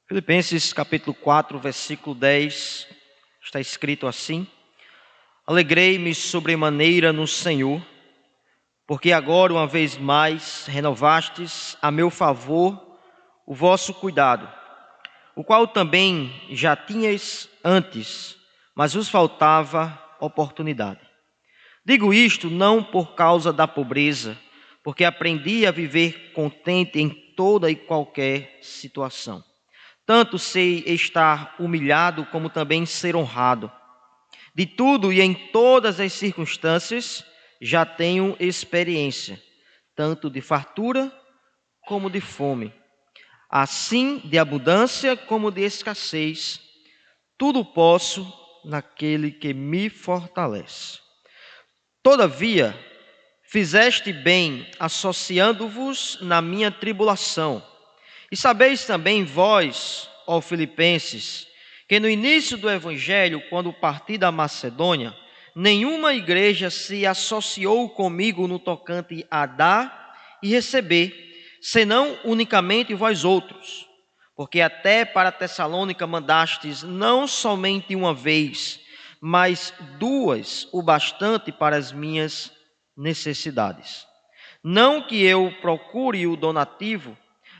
Filipenses capítulo 4, versículo 10, está escrito assim: Alegrei-me sobremaneira no Senhor, porque agora uma vez mais renovastes a meu favor o vosso cuidado, o qual também já tinhais antes, mas vos faltava oportunidade. Digo isto não por causa da pobreza, porque aprendi a viver contente em toda e qualquer situação. Tanto sei estar humilhado, como também ser honrado. De tudo e em todas as circunstâncias já tenho experiência, tanto de fartura como de fome, assim de abundância como de escassez. Tudo posso naquele que me fortalece. Todavia, fizeste bem associando-vos na minha tribulação. E sabeis também vós, ó Filipenses, que no início do Evangelho, quando parti da Macedônia, nenhuma igreja se associou comigo no tocante a dar e receber, senão unicamente vós outros. Porque até para Tessalônica mandastes não somente uma vez, mas duas o bastante para as minhas necessidades. Não que eu procure o donativo,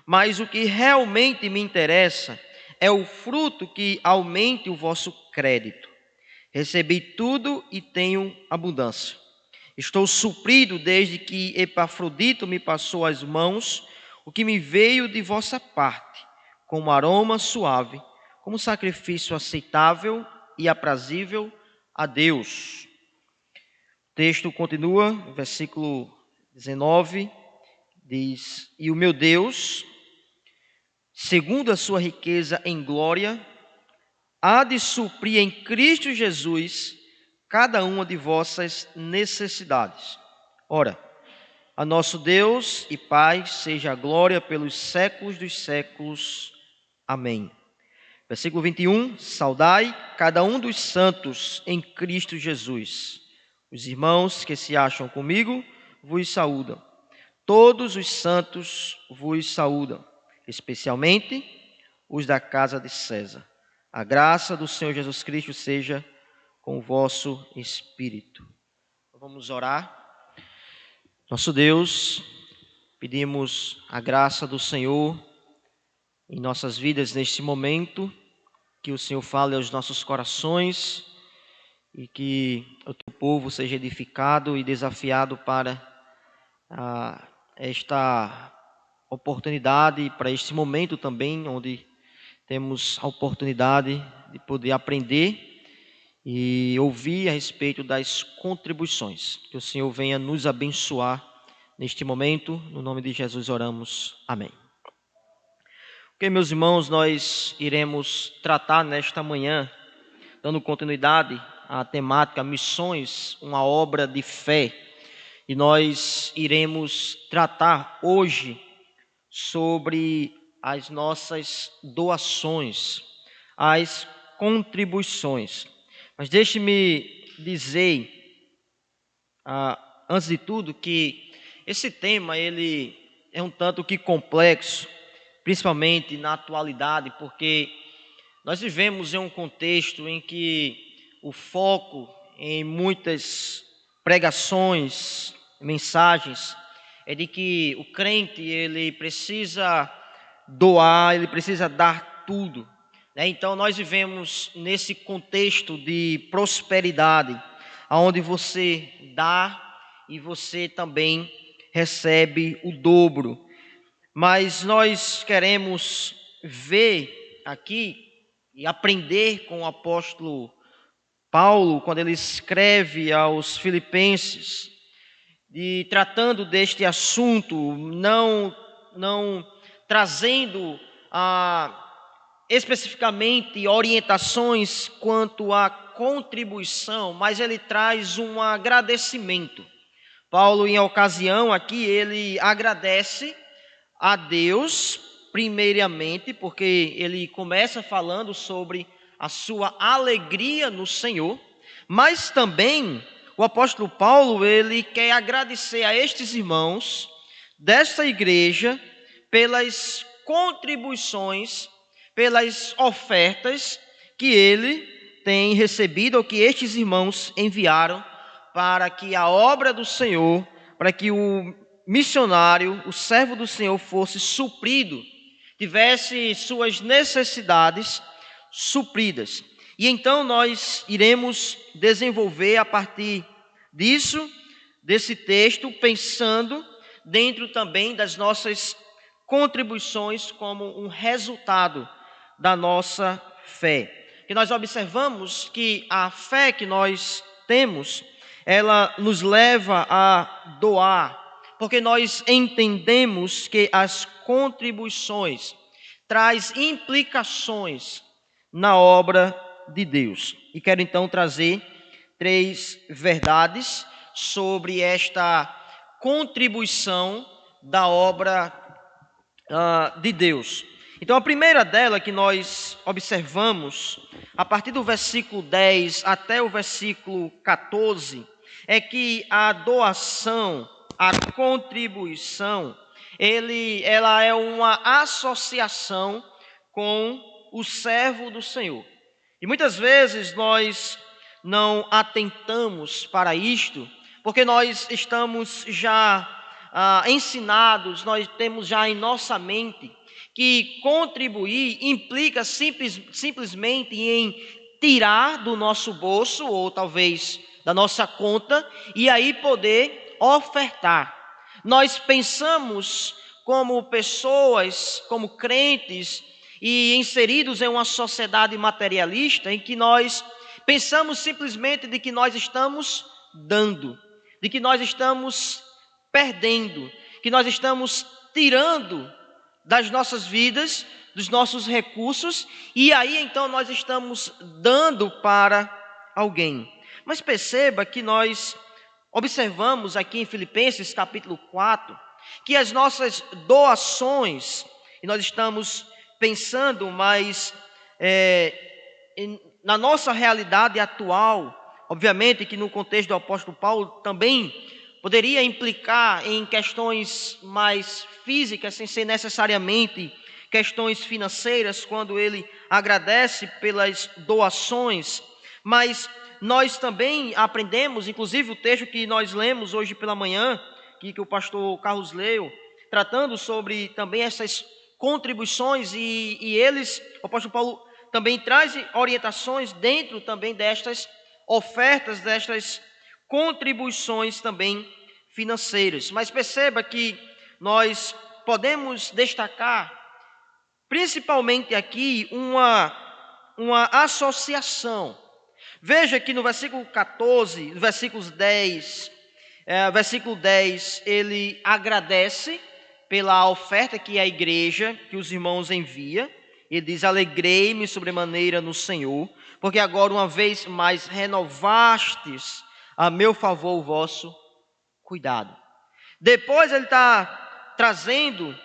mas o que realmente me interessa é o fruto que aumente o vosso crédito. Recebi tudo e tenho abundância. Estou suprido desde que Epafrodito me passou às mãos o que me veio de vossa parte, como aroma suave, como sacrifício aceitável e aprazível a Deus. O texto continua, versículo 19, diz: E o meu Deus, segundo a sua riqueza em glória, há de suprir em Cristo Jesus cada uma de vossas necessidades. Ora, a nosso Deus e Pai seja a glória pelos séculos dos séculos. Amém. Versículo 21, saudai cada um dos santos em Cristo Jesus. Os irmãos que se acham comigo vos saúdam. Todos os santos vos saúdam, especialmente os da casa de César. A graça do Senhor Jesus Cristo seja com o vosso espírito. Vamos orar. Nosso Deus, pedimos a graça do Senhor em nossas vidas neste momento, que o Senhor fale aos nossos corações e que o teu povo seja edificado e desafiado para esta oportunidade, para este momento também, onde temos a oportunidade de poder aprender e ouvir a respeito das contribuições. Que o Senhor venha nos abençoar neste momento. No nome de Jesus oramos. Amém. Ok, meus irmãos, nós iremos tratar nesta manhã, dando continuidade à temática Missões, uma obra de fé. E nós iremos tratar hoje sobre as nossas doações, as contribuições. Mas deixe-me dizer, antes de tudo, que esse tema ele é um tanto que complexo, principalmente na atualidade, porque nós vivemos em um contexto em que o foco em muitas pregações, mensagens, é de que o crente ele precisa doar, ele precisa dar tudo. Então nós vivemos nesse contexto de prosperidade, onde você dá e você também recebe o dobro. Mas nós queremos ver aqui e aprender com o apóstolo Paulo, quando ele escreve aos Filipenses, e tratando deste assunto, não trazendo especificamente orientações quanto à contribuição, mas ele traz um agradecimento. Paulo, em ocasião aqui, ele agradece a Deus, primeiramente, porque ele começa falando sobre a sua alegria no Senhor, mas também o apóstolo Paulo, ele quer agradecer a estes irmãos desta igreja pelas contribuições pelas ofertas que ele tem recebido, ou que estes irmãos enviaram para que a obra do Senhor, para que o missionário, o servo do Senhor fosse suprido, tivesse suas necessidades supridas. E então nós iremos desenvolver a partir disso, desse texto, pensando dentro também das nossas contribuições como um resultado da nossa fé. E nós observamos que a fé que nós temos, ela nos leva a doar, porque nós entendemos que as contribuições traz implicações na obra de Deus. E quero então trazer 3 verdades sobre esta contribuição da obra de Deus. Então a primeira dela que nós observamos, a partir do versículo 10 até o versículo 14, é que a doação, a contribuição, ela é uma associação com o servo do Senhor. E muitas vezes nós não atentamos para isto, porque nós estamos já ensinados, nós temos já em nossa mente que contribuir implica simplesmente em tirar do nosso bolso, ou talvez da nossa conta, e aí poder ofertar. Nós pensamos como pessoas, como crentes, e inseridos em uma sociedade materialista, em que nós pensamos simplesmente de que nós estamos dando, de que nós estamos perdendo, que nós estamos tirando das nossas vidas, dos nossos recursos, e aí então nós estamos dando para alguém. Mas perceba que nós observamos aqui em Filipenses capítulo 4, que as nossas doações, e nós estamos pensando mais na nossa realidade atual, obviamente que no contexto do apóstolo Paulo também poderia implicar em questões mais físicas, sem ser necessariamente questões financeiras, quando ele agradece pelas doações, mas nós também aprendemos, inclusive o texto que nós lemos hoje pela manhã, que o pastor Carlos leu, tratando sobre também essas contribuições, e o apóstolo Paulo também traz orientações dentro também destas ofertas, destas contribuições também financeiras. Mas perceba que nós podemos destacar, principalmente aqui, uma associação. Veja que no versículo 14, no versículo 10, ele agradece pela oferta que a igreja, que os irmãos envia. Ele diz: alegrei-me sobremaneira no Senhor, porque agora uma vez mais renovastes a meu favor o vosso cuidado. Depois ele está trazendo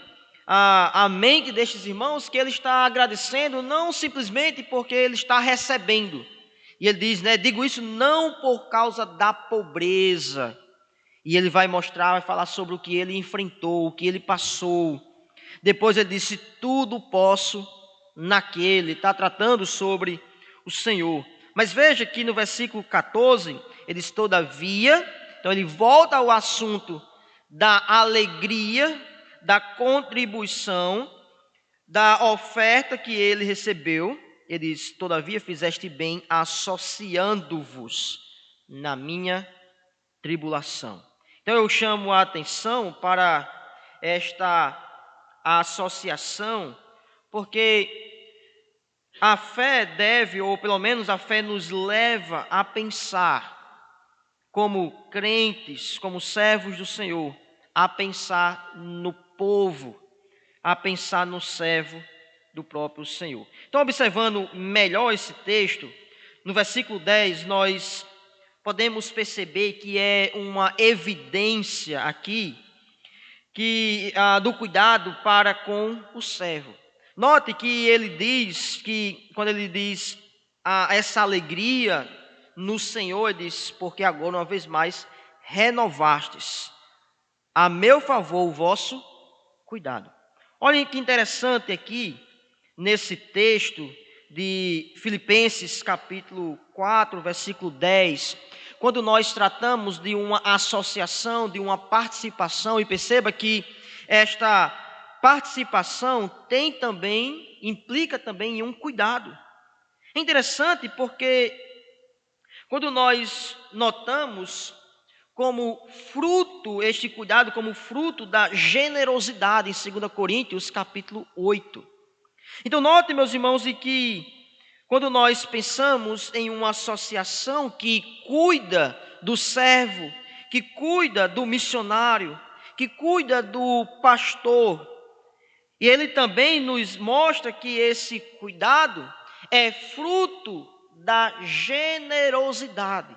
a mente destes irmãos que ele está agradecendo não simplesmente porque ele está recebendo. E ele diz, digo isso não por causa da pobreza. E ele vai mostrar, vai falar sobre o que ele enfrentou, o que ele passou. Depois ele disse, tudo posso naquele. Está tratando sobre o Senhor. Mas veja que no versículo 14, ele diz, todavia, então ele volta ao assunto da alegria, da contribuição, da oferta que ele recebeu. Ele diz, todavia fizeste bem associando-vos na minha tribulação. Então eu chamo a atenção para esta associação, porque a fé deve, ou pelo menos a fé nos leva a pensar, como crentes, como servos do Senhor, a pensar no povo, a pensar no servo do próprio Senhor. Então, observando melhor esse texto, no versículo 10, nós podemos perceber que é uma evidência aqui do cuidado para com o servo. Note que ele diz que, quando ele diz essa alegria no Senhor, ele diz, porque agora uma vez mais renovastes a meu favor o vosso cuidado. Olhem que interessante aqui, nesse texto de Filipenses capítulo 4, versículo 10, quando nós tratamos de uma associação, de uma participação, e perceba que esta participação implica também em um cuidado. É interessante porque quando nós notamos como fruto, este cuidado como fruto da generosidade em 2 Coríntios capítulo 8. Então notem, meus irmãos, de que quando nós pensamos em uma associação que cuida do servo, que cuida do missionário, que cuida do pastor, e ele também nos mostra que esse cuidado é fruto da generosidade.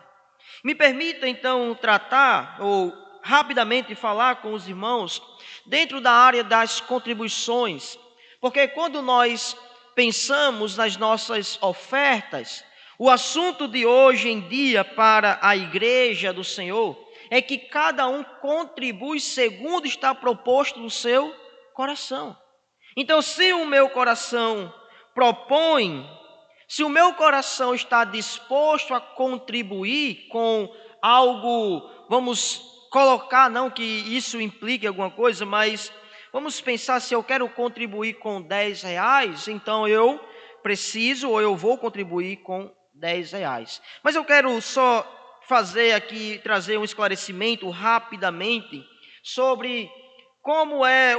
Me permita então tratar, ou rapidamente falar com os irmãos, dentro da área das contribuições, porque quando nós pensamos nas nossas ofertas, o assunto de hoje em dia para a igreja do Senhor é que cada um contribui segundo está proposto no seu coração. Então, se o meu coração propõe, se o meu coração está disposto a contribuir com algo, vamos colocar, não que isso implique alguma coisa, mas vamos pensar, se eu quero contribuir com R$10, então eu preciso ou eu vou contribuir com R$10. Mas eu quero só fazer aqui, trazer um esclarecimento rapidamente sobre qual é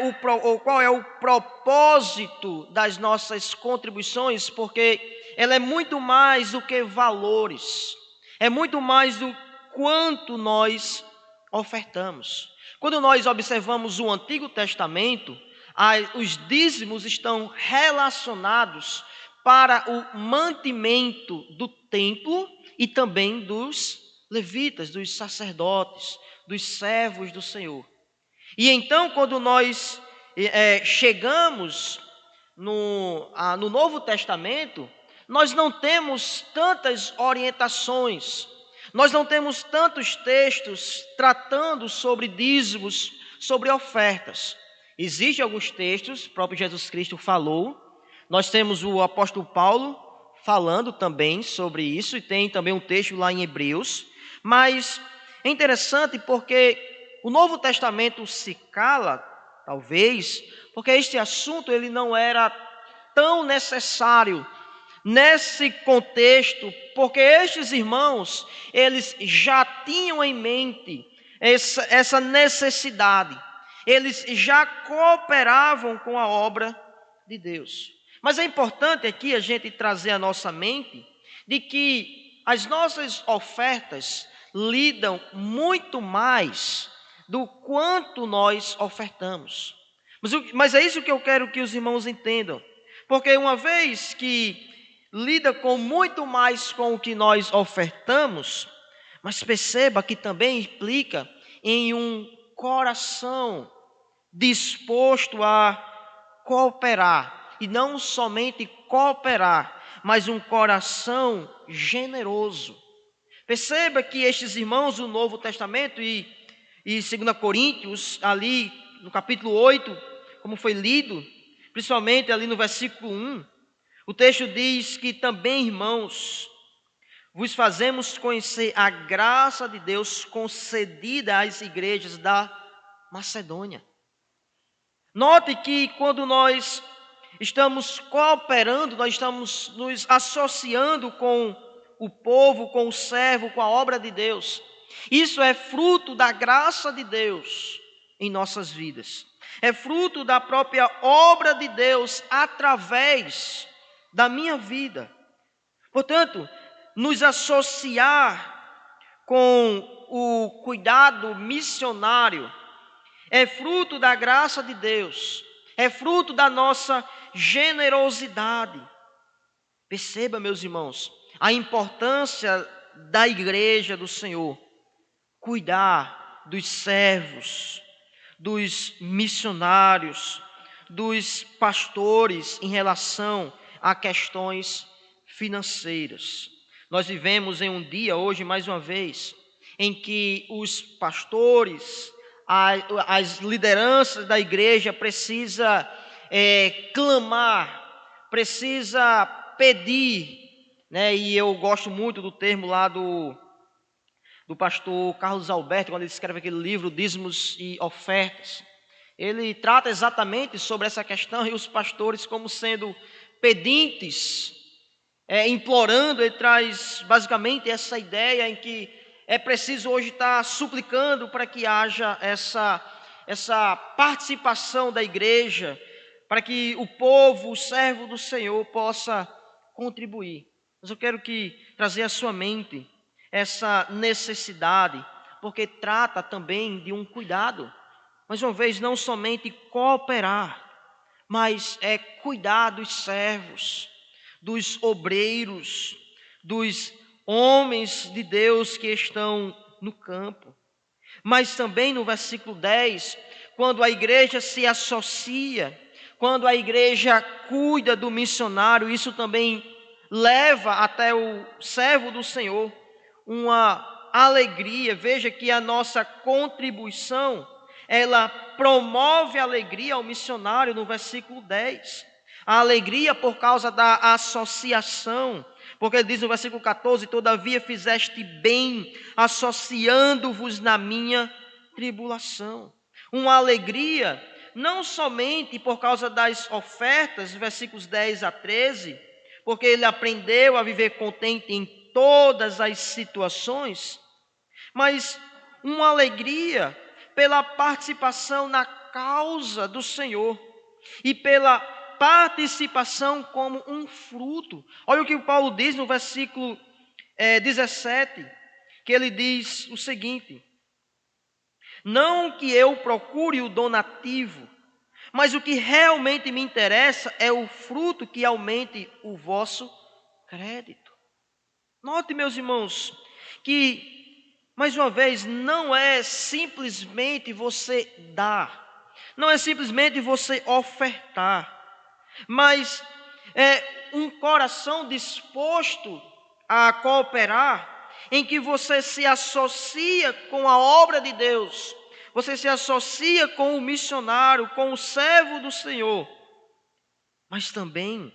o propósito das nossas contribuições, porque ela é muito mais do que valores, é muito mais do quanto nós ofertamos. Quando nós observamos o Antigo Testamento, os dízimos estão relacionados para o mantimento do templo e também dos levitas, dos sacerdotes, dos servos do Senhor. E então, quando nós chegamos no Novo Testamento, nós não temos tantas orientações, nós não temos tantos textos tratando sobre dízimos, sobre ofertas. Existem alguns textos, o próprio Jesus Cristo falou, nós temos o apóstolo Paulo falando também sobre isso, e tem também um texto lá em Hebreus, mas é interessante porque o Novo Testamento se cala, talvez, porque este assunto ele não era tão necessário nesse contexto, porque estes irmãos, eles já tinham em mente essa necessidade, eles já cooperavam com a obra de Deus. Mas é importante aqui a gente trazer à nossa mente de que as nossas ofertas lidam muito mais do quanto nós ofertamos. Mas é isso que eu quero que os irmãos entendam, porque uma vez que lida com muito mais com o que nós ofertamos, mas perceba que também implica em um coração disposto a cooperar, e não somente cooperar, mas um coração generoso. Perceba que estes irmãos do Novo Testamento e 2 Coríntios, ali no capítulo 8, como foi lido, principalmente ali no versículo 1, o texto diz que também, irmãos, vos fazemos conhecer a graça de Deus concedida às igrejas da Macedônia. Note que quando nós estamos cooperando, nós estamos nos associando com o povo, com o servo, com a obra de Deus. Isso é fruto da graça de Deus em nossas vidas. É fruto da própria obra de Deus através da minha vida. Portanto, nos associar com o cuidado missionário é fruto da graça de Deus, é fruto da nossa generosidade. Perceba, meus irmãos, a importância da igreja do Senhor, cuidar dos servos, dos missionários, dos pastores em relação a questões financeiras. Nós vivemos em um dia, hoje mais uma vez, em que os pastores, as lideranças da igreja precisam clamar precisa pedir, né? E eu gosto muito do termo lá do pastor Carlos Alberto, quando ele escreve aquele livro Dízimos e Ofertas. Ele trata exatamente sobre essa questão e os pastores como sendo pedintes, implorando. Ele traz basicamente essa ideia em que é preciso hoje estar suplicando para que haja essa participação da igreja, para que o povo, o servo do Senhor, possa contribuir. Mas eu quero trazer à sua mente essa necessidade, porque trata também de um cuidado. Mais uma vez, não somente cooperar, mas cuidar dos servos, dos obreiros, dos homens de Deus que estão no campo. Mas também no versículo 10, quando a igreja se associa, quando a igreja cuida do missionário, isso também leva até o servo do Senhor uma alegria. Veja que a nossa contribuição, ela promove alegria ao missionário no versículo 10. A alegria por causa da associação, porque ele diz no versículo 14: todavia fizeste bem, associando-vos na minha tribulação. Uma alegria, não somente por causa das ofertas, versículos 10 a 13, porque ele aprendeu a viver contente em todas as situações, mas uma alegria pela participação na causa do Senhor e pela participação como um fruto. Olha o que o Paulo diz no versículo 17, que ele diz o seguinte: não que eu procure o donativo, mas o que realmente me interessa é o fruto que aumente o vosso crédito. Note, meus irmãos, que, mais uma vez, não é simplesmente você dar, não é simplesmente você ofertar, mas é um coração disposto a cooperar, em que você se associa com a obra de Deus, você se associa com o missionário, com o servo do Senhor, mas também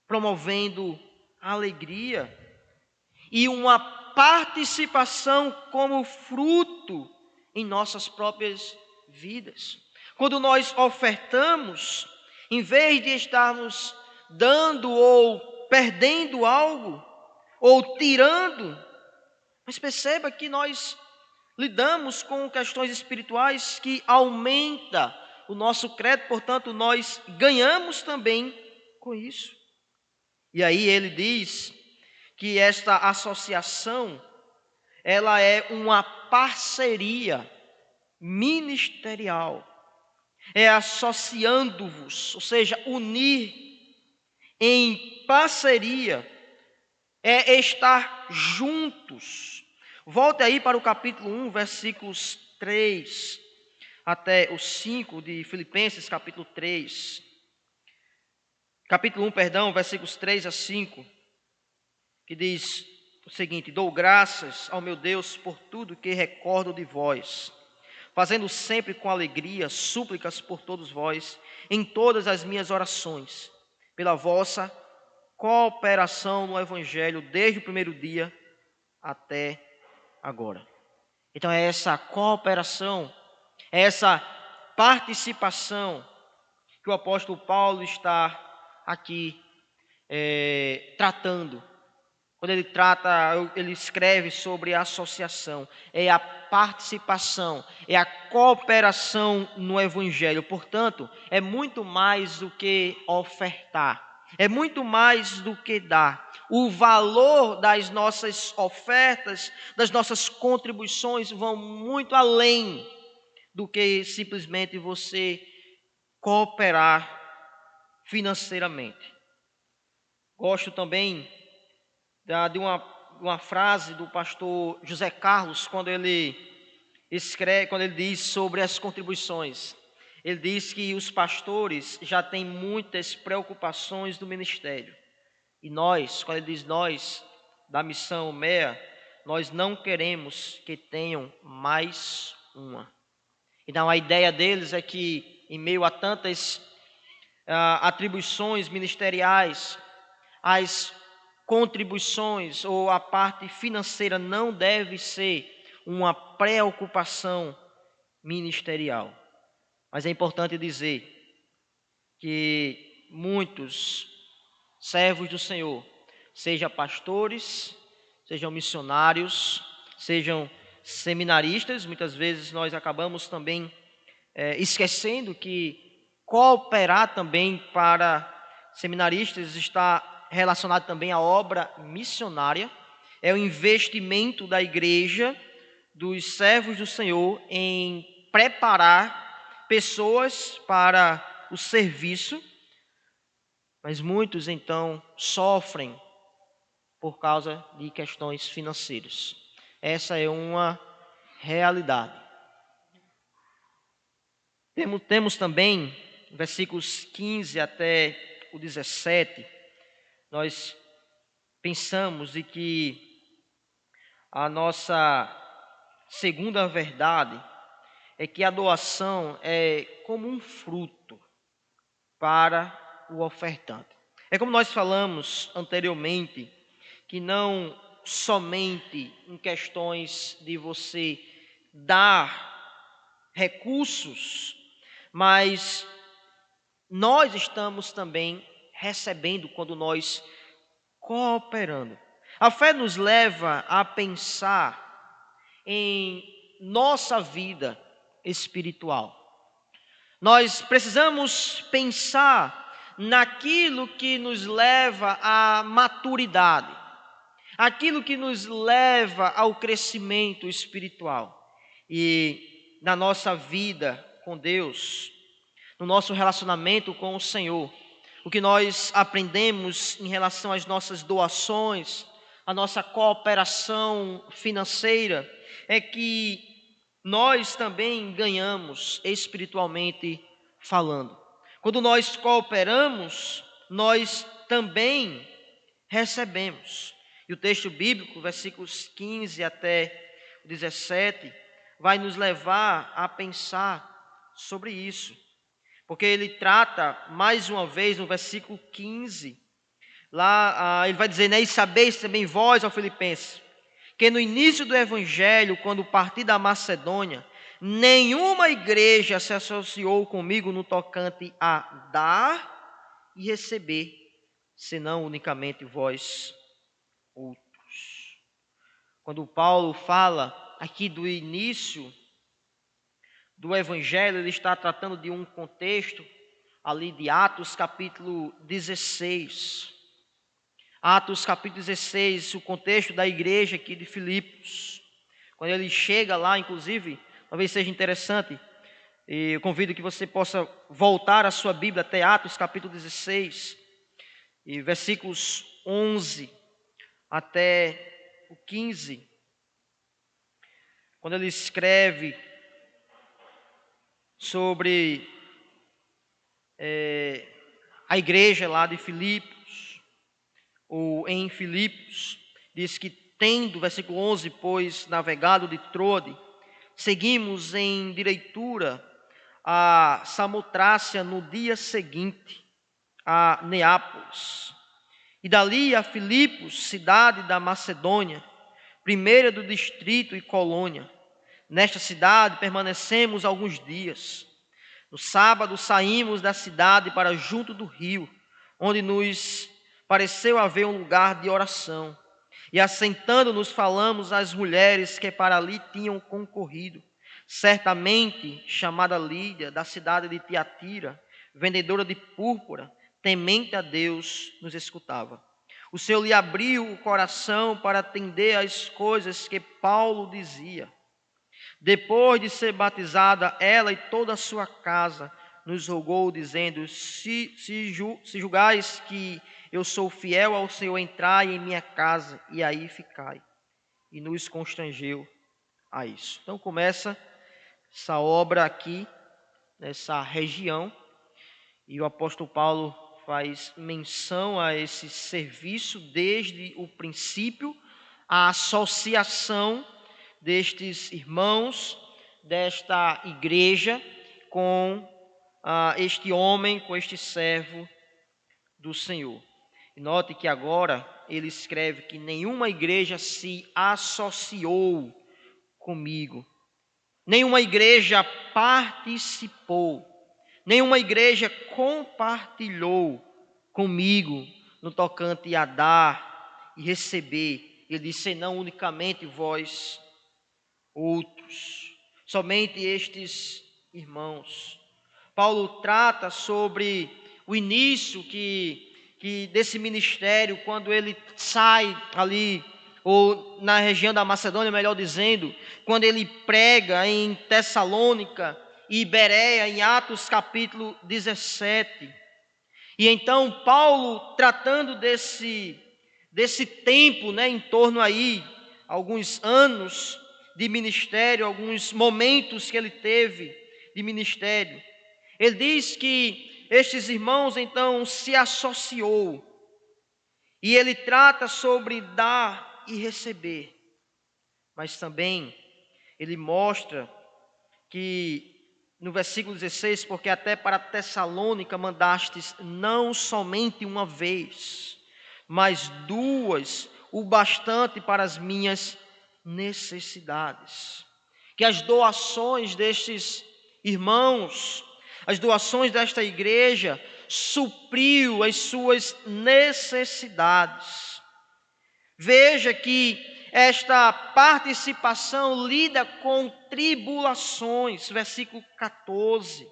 promovendo a alegria e uma participação como fruto em nossas próprias vidas. Quando nós ofertamos, em vez de estarmos dando ou perdendo algo, ou tirando, mas perceba que nós lidamos com questões espirituais que aumenta o nosso crédito, portanto nós ganhamos também com isso. E aí ele diz que esta associação, ela é uma parceria ministerial, é associando-vos, ou seja, unir em parceria, é estar juntos. Volte aí para o capítulo 1, versículos 3 até o 5 de Filipenses, capítulo 3. Capítulo 1, perdão, versículos 3 a 5. Que diz o seguinte: dou graças ao meu Deus por tudo que recordo de vós, fazendo sempre com alegria súplicas por todos vós, em todas as minhas orações, pela vossa cooperação no Evangelho, desde o primeiro dia até agora. Então é essa cooperação, é essa participação que o apóstolo Paulo está aqui tratando. Quando ele escreve sobre a associação, é a participação, é a cooperação no Evangelho. Portanto, é muito mais do que ofertar, é muito mais do que dar. O valor das nossas ofertas, das nossas contribuições vão muito além do que simplesmente você cooperar financeiramente. Gosto também de uma frase do pastor José Carlos, quando ele diz sobre as contribuições. Ele diz que os pastores já têm muitas preocupações do ministério. E nós, quando ele diz nós, da missão MEA, nós não queremos que tenham mais uma. Então a ideia deles é que, em meio a tantas atribuições ministeriais, as contribuições ou a parte financeira não deve ser uma preocupação ministerial. Mas é importante dizer que muitos servos do Senhor, sejam pastores, sejam missionários, sejam seminaristas, muitas vezes nós acabamos também esquecendo que cooperar também para seminaristas está relacionado também à obra missionária, é o investimento da igreja, dos servos do Senhor em preparar pessoas para o serviço, mas muitos então sofrem por causa de questões financeiras. Essa é uma realidade. Temos também, versículos 15 até o 17, nós pensamos de que a nossa segunda verdade é que a doação é como um fruto para o ofertante. É como nós falamos anteriormente, que não somente em questões de você dar recursos, mas nós estamos também recebendo quando nós cooperando. A fé nos leva a pensar em nossa vida espiritual. Nós precisamos pensar naquilo que nos leva à maturidade, aquilo que nos leva ao crescimento espiritual. E na nossa vida com Deus, no nosso relacionamento com o Senhor, o que nós aprendemos em relação às nossas doações, a nossa cooperação financeira, é que nós também ganhamos espiritualmente falando. Quando nós cooperamos, nós também recebemos. E o texto bíblico, versículos 15 até 17, vai nos levar a pensar sobre isso. Porque ele trata, mais uma vez, no versículo 15, lá ele vai dizer, né, e sabeis também vós, ó Filipenses, que no início do Evangelho, quando parti da Macedônia, nenhuma igreja se associou comigo no tocante a dar e receber, senão unicamente vós outros. Quando Paulo fala aqui do início do Evangelho, ele está tratando de um contexto ali de Atos capítulo 16. Atos capítulo 16, o contexto da igreja aqui de Filipos. Quando ele chega lá, inclusive, talvez seja interessante, e eu convido que você possa voltar a sua Bíblia até Atos capítulo 16, e versículos 11 até o 15. Quando ele escreve sobre a igreja lá de Filipos, ou em Filipos, diz que tendo, versículo 11, pois navegado de Trode, seguimos em direitura a Samotrácia no dia seguinte, a Neápolis, e dali a Filipos, cidade da Macedônia, primeira do distrito e colônia. Nesta cidade permanecemos alguns dias. No sábado saímos da cidade para junto do rio, onde nos pareceu haver um lugar de oração. E assentando-nos falamos às mulheres que para ali tinham concorrido. Certamente chamada Lídia, da cidade de Tiatira, vendedora de púrpura, temente a Deus, nos escutava. O Senhor lhe abriu o coração para atender às coisas que Paulo dizia. Depois de ser batizada, ela e toda a sua casa nos rogou, dizendo, se julgais que eu sou fiel ao Senhor, entrai em minha casa e aí ficai. E nos constrangeu a isso. Então começa essa obra aqui, nessa região, e o apóstolo Paulo faz menção a esse serviço desde o princípio, a associação destes irmãos, desta igreja com este homem, com este servo do Senhor. E note que agora ele escreve que nenhuma igreja se associou comigo, nenhuma igreja participou, nenhuma igreja compartilhou comigo no tocante a dar e receber. Ele disse: senão unicamente vós outros, somente estes irmãos. Paulo trata sobre o início que desse ministério, quando ele sai ali, ou na região da Macedônia, melhor dizendo, quando ele prega em Tessalônica e Bereia, em Atos capítulo 17. E então Paulo, tratando desse tempo, em torno aí, alguns anos de ministério, alguns momentos que ele teve de ministério, ele diz que estes irmãos então se associou, e ele trata sobre dar e receber, mas também ele mostra que no versículo 16, porque até para Tessalônica mandastes não somente uma vez, mas duas, o bastante para as minhas necessidades. Que as doações destes irmãos, as doações desta igreja, supriu as suas necessidades. Veja que esta participação lida com tribulações, versículo 14.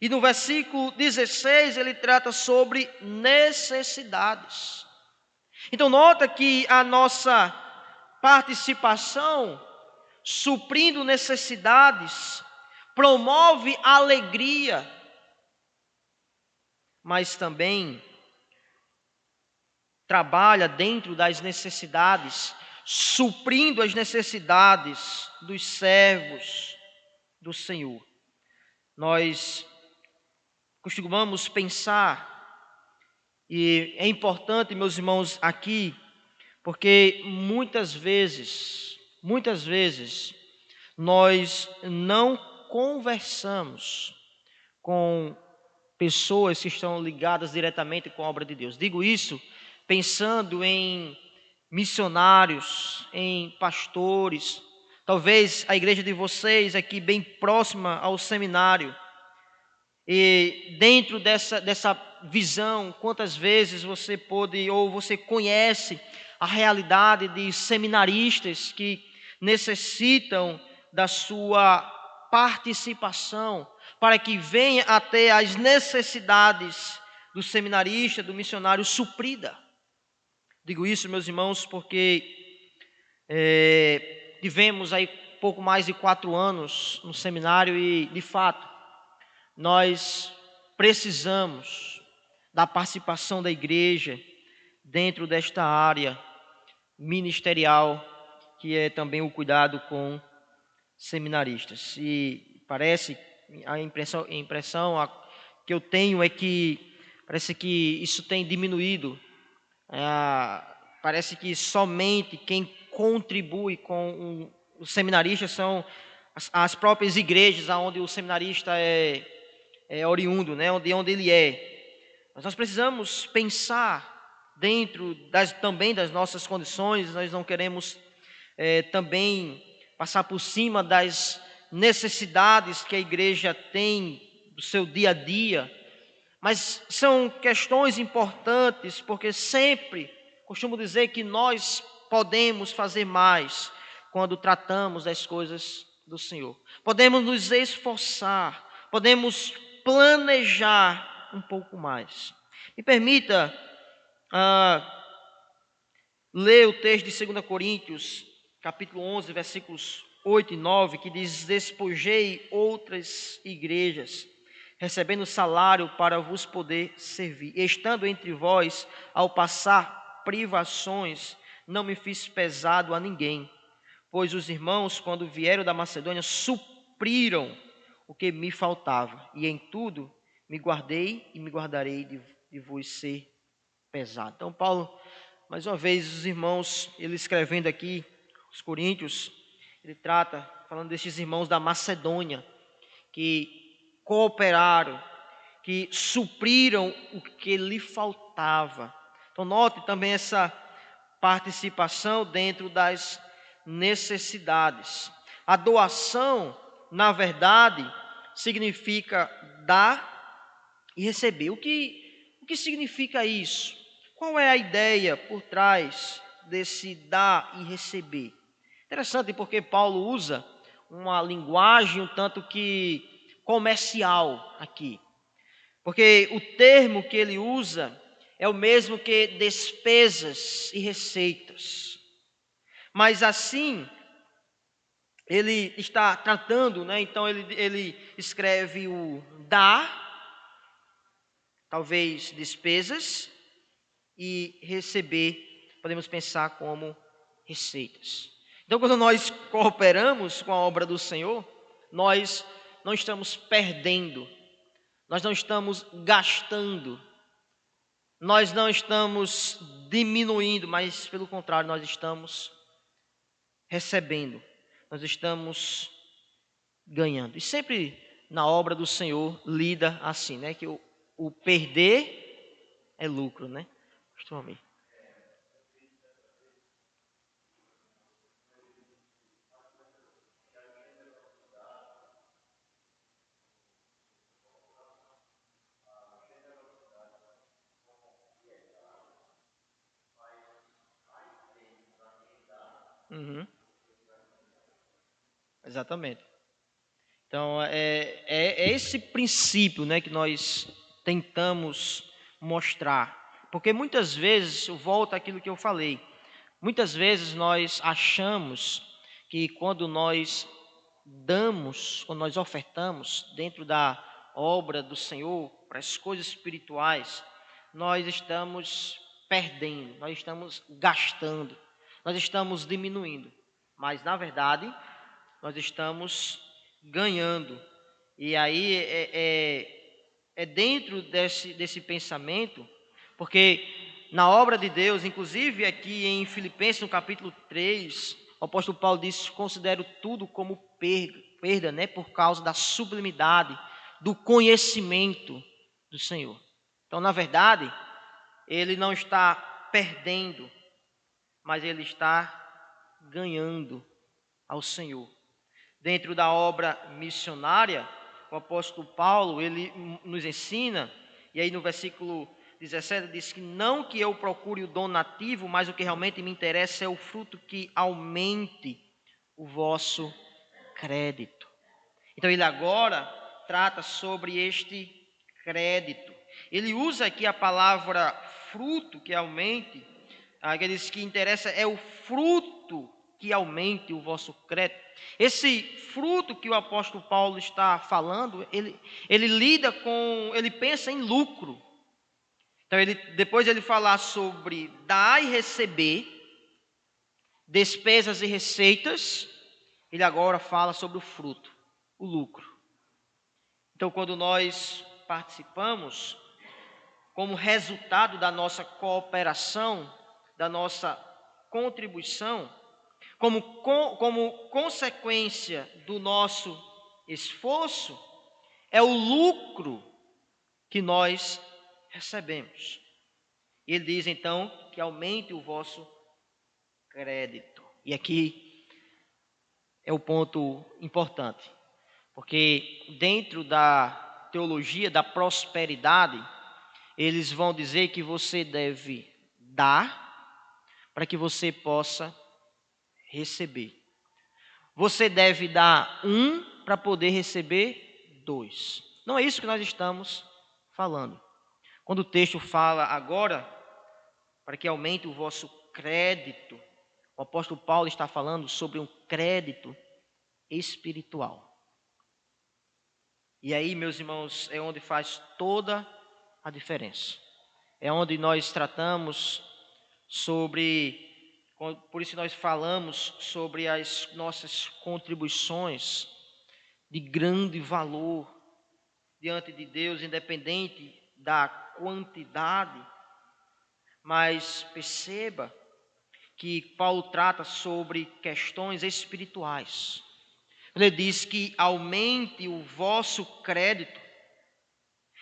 E no versículo 16 ele trata sobre necessidades. Então nota que a nossa participação, suprindo necessidades, promove alegria, mas também trabalha dentro das necessidades, suprindo as necessidades dos servos do Senhor. Nós costumamos pensar, e é importante, meus irmãos, aqui, porque muitas vezes, nós não conversamos com pessoas que estão ligadas diretamente com a obra de Deus. Digo isso pensando em missionários, em pastores, talvez a igreja de vocês aqui bem próxima ao seminário. E dentro dessa visão, quantas vezes você pôde ou você conhece a realidade de seminaristas que necessitam da sua participação para que venha até as necessidades do seminarista, do missionário suprida. Digo isso, meus irmãos, porque tivemos aí pouco mais de 4 anos no seminário e, de fato, nós precisamos da participação da igreja dentro desta área ministerial, que é também o cuidado com seminaristas. E parece, a impressão que eu tenho é que parece que isso tem diminuído. Parece que somente quem contribui com o seminarista são as próprias igrejas onde o seminarista é oriundo, onde ele é. Mas nós precisamos pensar dentro também das nossas condições. Nós não queremos também passar por cima das necessidades que a igreja tem do seu dia a dia, mas são questões importantes, porque sempre costumo dizer que nós podemos fazer mais quando tratamos das coisas do Senhor. Podemos nos esforçar, podemos planejar um pouco mais. Me permita ler o texto de 2 Coríntios, capítulo 11, versículos 8 e 9, que diz: despojei outras igrejas, recebendo salário para vos poder servir. Estando entre vós, ao passar privações, não me fiz pesado a ninguém, pois os irmãos, quando vieram da Macedônia, supriram o que me faltava, e em tudo me guardei e me guardarei de vos ser pesado. Então Paulo, mais uma vez, os irmãos, ele escrevendo aqui, os Coríntios, ele trata, falando destes irmãos da Macedônia, que cooperaram, que supriram o que lhe faltava. Então, note também essa participação dentro das necessidades. A doação, na verdade, significa dar e receber. O que significa isso? Qual é a ideia por trás desse dar e receber? Interessante porque Paulo usa uma linguagem um tanto que comercial aqui. Porque o termo que ele usa é o mesmo que despesas e receitas. Mas assim, ele está tratando, né? Então ele escreve o dar, talvez despesas, e receber, podemos pensar como receitas. Então, quando nós cooperamos com a obra do Senhor, nós não estamos perdendo, nós não estamos gastando, nós não estamos diminuindo, mas pelo contrário, nós estamos recebendo, nós estamos ganhando. E sempre na obra do Senhor lida assim, né? Que o perder é lucro, né? Pastor Amir. Uhum, exatamente. Então, é esse princípio, né, que nós tentamos mostrar. Porque muitas vezes, volta àquilo que eu falei, muitas vezes nós achamos que quando nós damos, quando nós ofertamos dentro da obra do Senhor, para as coisas espirituais, nós estamos perdendo, nós estamos gastando, nós estamos diminuindo. Mas, na verdade, nós estamos ganhando. E aí é dentro desse pensamento, porque na obra de Deus, inclusive aqui em Filipenses, no capítulo 3, o apóstolo Paulo diz: considero tudo como perda, né, por causa da sublimidade, do conhecimento do Senhor. Então, na verdade, ele não está perdendo, mas ele está ganhando ao Senhor. Dentro da obra missionária, o apóstolo Paulo, ele nos ensina, e aí no versículo 17 diz que não que eu procure o dom nativo, mas o que realmente me interessa é o fruto que aumente o vosso crédito. Então ele agora trata sobre este crédito. Ele usa aqui a palavra fruto que aumente, ele diz que interessa é o fruto que aumente o vosso crédito. Esse fruto que o apóstolo Paulo está falando, ele lida com, ele pensa em lucro. Então, depois ele falar sobre dar e receber, despesas e receitas, ele agora fala sobre o fruto, o lucro. Então, quando nós participamos, como resultado da nossa cooperação, da nossa contribuição, como consequência do nosso esforço, é o lucro que nós recebemos. Ele diz então que aumente o vosso crédito. E aqui é o ponto importante, porque dentro da teologia da prosperidade, eles vão dizer que você deve dar para que você possa receber. Você deve dar para poder receber 2. Não é isso que nós estamos falando. Quando o texto fala agora, para que aumente o vosso crédito, o apóstolo Paulo está falando sobre um crédito espiritual. E aí, meus irmãos, é onde faz toda a diferença. É onde nós tratamos sobre, por isso nós falamos sobre as nossas contribuições de grande valor diante de Deus, independente da quantidade. Mas perceba que Paulo trata sobre questões espirituais. Ele diz que aumente o vosso crédito,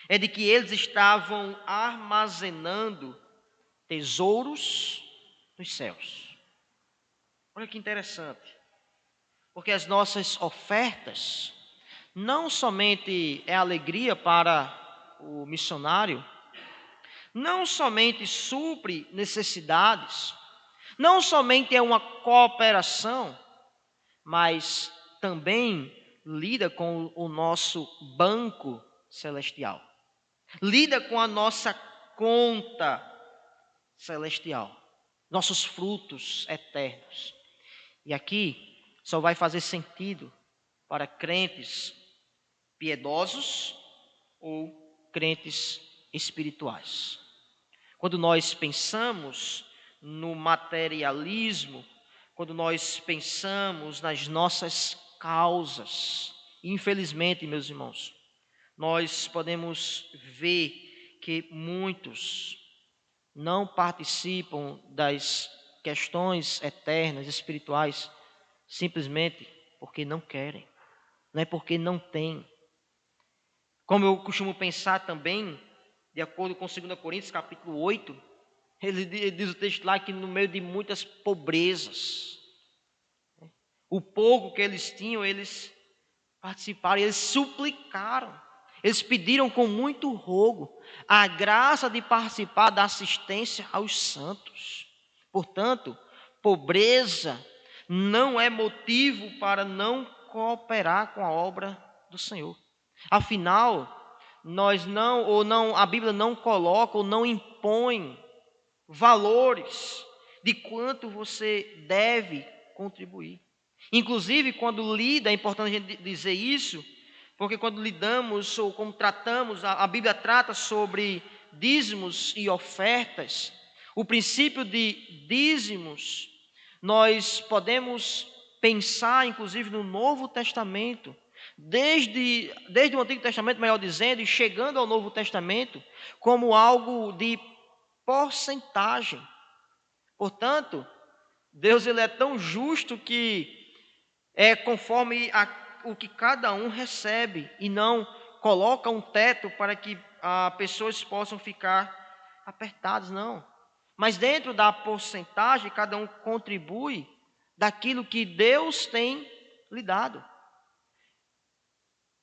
é de que eles estavam armazenando tesouros nos céus. Olha que interessante, porque as nossas ofertas não somente é alegria para o missionário, não somente supre necessidades, não somente é uma cooperação, mas também lida com o nosso banco celestial, lida com a nossa conta celestial, nossos frutos eternos. E aqui só vai fazer sentido para crentes piedosos ou crentes espirituais. Quando nós pensamos no materialismo, quando nós pensamos nas nossas causas, infelizmente, meus irmãos, nós podemos ver que muitos não participam das questões eternas, espirituais, simplesmente porque não querem, não é porque não têm. Como eu costumo pensar também, de acordo com 2 Coríntios capítulo 8, ele diz o texto lá que no meio de muitas pobrezas, o pouco que eles tinham, eles participaram, eles suplicaram, eles pediram com muito rogo a graça de participar da assistência aos santos. Portanto, pobreza não é motivo para não cooperar com a obra do Senhor. Afinal, a Bíblia não coloca ou não impõe valores de quanto você deve contribuir. Inclusive, quando lida, é importante a gente dizer isso, porque quando lidamos ou como tratamos, a Bíblia trata sobre dízimos e ofertas. O princípio de dízimos, nós podemos pensar, inclusive, no Novo Testamento, desde o Antigo Testamento, melhor dizendo, e chegando ao Novo Testamento, como algo de porcentagem. Portanto, Deus ele é tão justo que é conforme o que cada um recebe e não coloca um teto para que pessoas possam ficar apertadas, não. Mas dentro da porcentagem, cada um contribui daquilo que Deus tem lhe dado.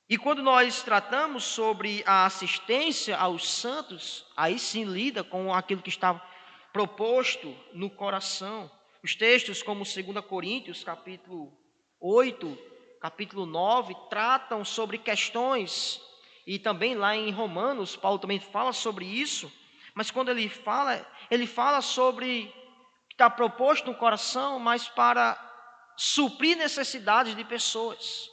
E quando nós tratamos sobre a assistência aos santos, aí sim lida com aquilo que está proposto no coração. Os textos como 2 Coríntios, capítulo 8, capítulo 9, tratam sobre questões, e também lá em Romanos, Paulo também fala sobre isso, mas quando ele fala sobre o que está proposto no coração, mas para suprir necessidades de pessoas.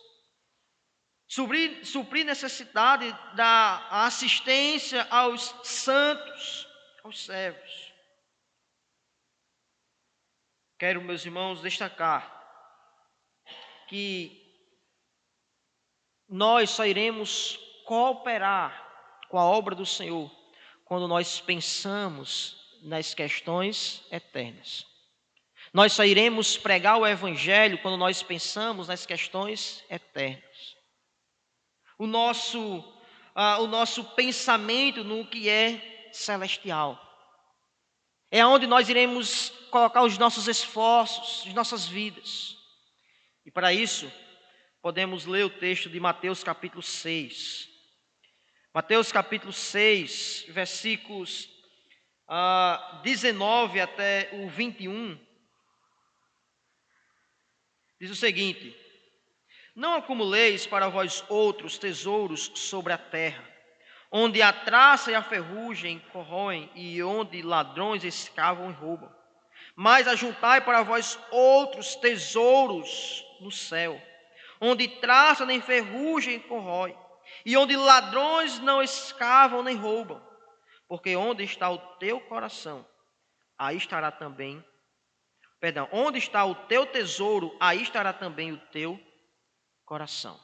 Suprir necessidade da assistência aos santos, aos servos. Quero, meus irmãos, destacar que nós só iremos cooperar com a obra do Senhor quando nós pensamos nas questões eternas. Nós só iremos pregar o Evangelho quando nós pensamos nas questões eternas. O nosso pensamento no que é celestial. É onde nós iremos colocar os nossos esforços, as nossas vidas. E para isso, podemos ler o texto de Mateus capítulo 6. Mateus capítulo 6, versículos 19 até o 21. Diz o seguinte: não acumuleis para vós outros tesouros sobre a terra, onde a traça e a ferrugem corroem e onde ladrões escavam e roubam. Mas ajuntai para vós outros tesouros no céu, onde traça nem ferrugem corrói e onde ladrões não escavam nem roubam. Porque onde está o teu coração, aí estará também, onde está o teu tesouro, aí estará também o teu coração.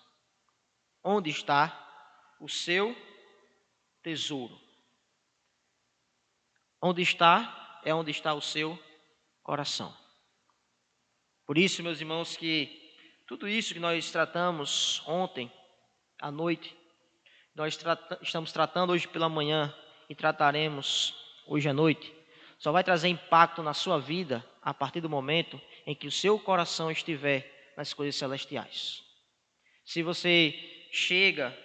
Onde está o seu tesouro? Onde está é onde está o seu coração. Por isso, meus irmãos, que tudo isso que nós tratamos ontem à noite nós estamos tratando hoje pela manhã e trataremos hoje à noite, só vai trazer impacto na sua vida a partir do momento em que o seu coração estiver nas coisas celestiais. Se você chega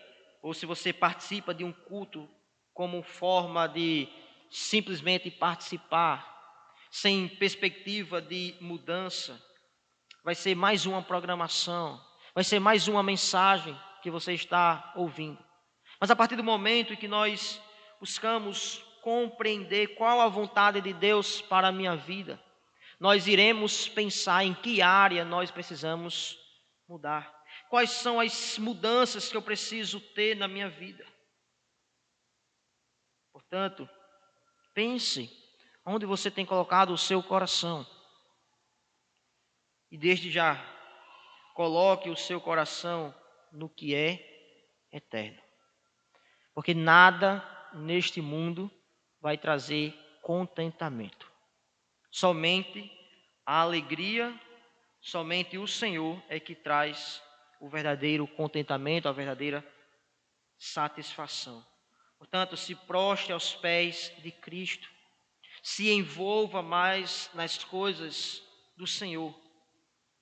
ou se você participa de um culto como forma de simplesmente participar, sem perspectiva de mudança, vai ser mais uma programação, vai ser mais uma mensagem que você está ouvindo. Mas a partir do momento em que nós buscamos compreender qual a vontade de Deus para a minha vida, nós iremos pensar em que área nós precisamos mudar. Quais são as mudanças que eu preciso ter na minha vida? Portanto, pense onde você tem colocado o seu coração. E desde já, coloque o seu coração no que é eterno. Porque nada neste mundo vai trazer contentamento. Somente a alegria, somente o Senhor é que traz o verdadeiro contentamento, a verdadeira satisfação. Portanto, se prostre aos pés de Cristo, se envolva mais nas coisas do Senhor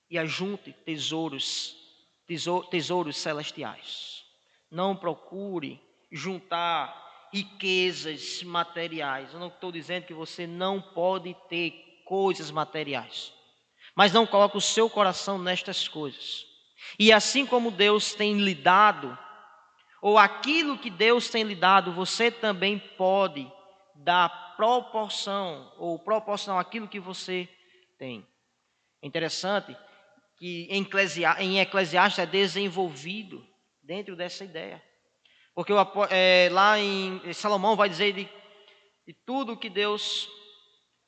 e ajunte tesouros celestiais. Não procure juntar riquezas materiais. Eu não estou dizendo que você não pode ter coisas materiais, mas não coloque o seu coração nestas coisas. E assim como Deus tem lhe dado, ou aquilo que Deus tem lhe dado, você também pode dar proporção, ou proporcional àquilo que você tem. É interessante que em Eclesiastes é desenvolvido dentro dessa ideia. Porque lá em Salomão vai dizer de tudo que Deus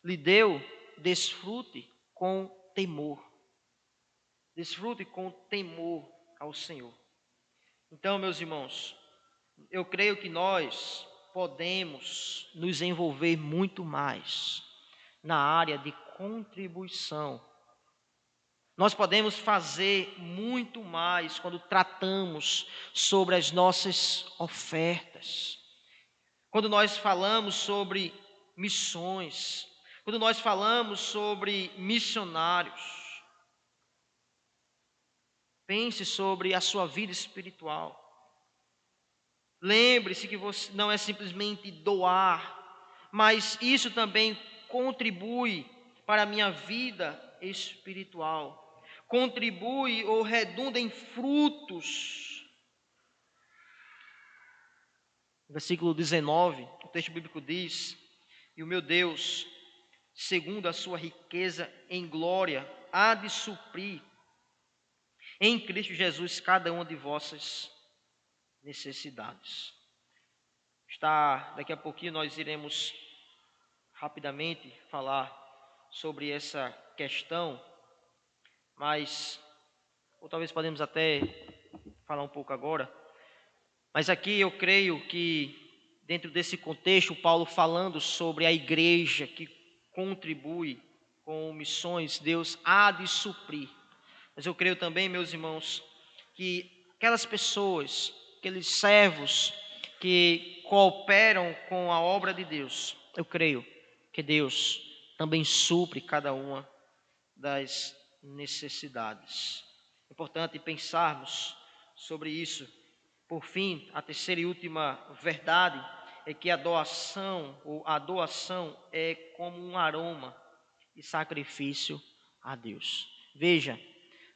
lhe deu, desfrute com temor. Desfrute com temor ao Senhor. Então, meus irmãos, eu creio que nós podemos nos envolver muito mais na área de contribuição. Nós podemos fazer muito mais quando tratamos sobre as nossas ofertas. Quando nós falamos sobre missões, quando nós falamos sobre missionários. Pense sobre a sua vida espiritual. Lembre-se que você não é simplesmente doar, mas isso também contribui para a minha vida espiritual. Contribui ou redunda em frutos. Versículo 19, o texto bíblico diz: e o meu Deus, segundo a sua riqueza em glória, há de suprir em Cristo Jesus cada uma de vossas necessidades. Daqui a pouquinho nós iremos rapidamente falar sobre essa questão, mas, ou talvez podemos até falar um pouco agora, mas aqui eu creio que dentro desse contexto, Paulo falando sobre a igreja que contribui com missões, Deus há de suprir. Mas eu creio também, meus irmãos, que aquelas pessoas, aqueles servos que cooperam com a obra de Deus, eu creio que Deus também supre cada uma das necessidades. É importante pensarmos sobre isso. Por fim, a terceira e última verdade é que a doação é como um aroma e sacrifício a Deus. Veja,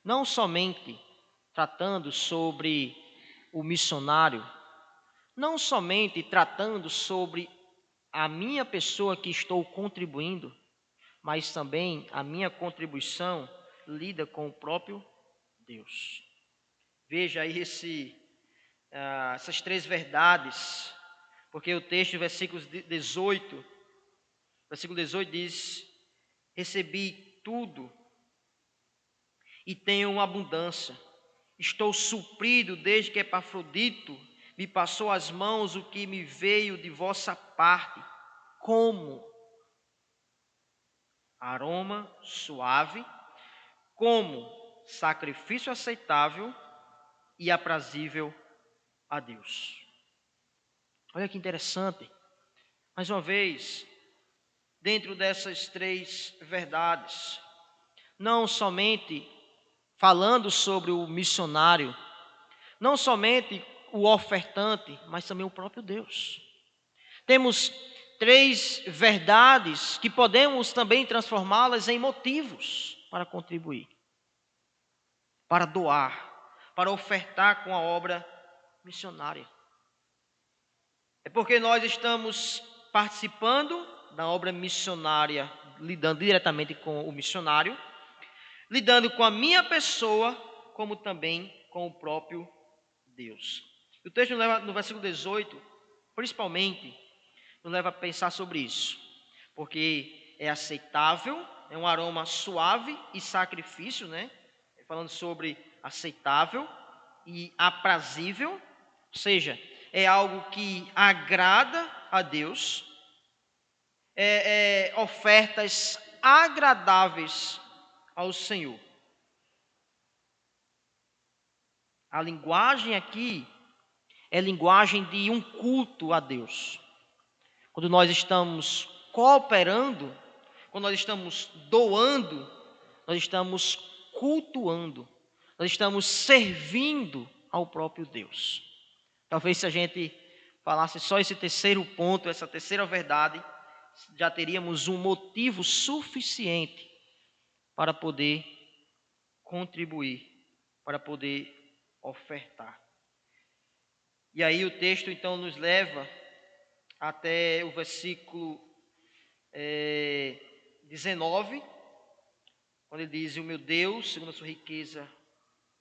não somente tratando sobre o missionário, não somente tratando sobre a minha pessoa que estou contribuindo, mas também a minha contribuição lida com o próprio Deus. Veja aí essas três verdades, porque o texto, versículo 18 diz: recebi tudo e tenho abundância. Estou suprido desde que Epafrodito me passou às mãos o que me veio de vossa parte, como aroma suave, como sacrifício aceitável e aprazível a Deus. Olha que interessante. Mais uma vez, dentro dessas três verdades, não somente falando sobre o missionário, não somente o ofertante, mas também o próprio Deus. Temos três verdades que podemos também transformá-las em motivos para contribuir, para doar, para ofertar com a obra missionária. É porque nós estamos participando da obra missionária, lidando diretamente com o missionário, lidando com a minha pessoa, como também com o próprio Deus. O texto nos leva, no versículo 18, principalmente, nos leva a pensar sobre isso, porque é aceitável, é um aroma suave e sacrifício, né? Falando sobre aceitável e aprazível, ou seja, é algo que agrada a Deus, ofertas agradáveis ao Senhor. A linguagem aqui é linguagem de um culto a Deus. Quando nós estamos cooperando, quando nós estamos doando, nós estamos cultuando, nós estamos servindo ao próprio Deus. Talvez se a gente falasse só esse terceiro ponto, essa terceira verdade, já teríamos um motivo suficiente para poder contribuir, para poder ofertar. E aí o texto então nos leva até o versículo 19, quando ele diz: o meu Deus, segundo a sua riqueza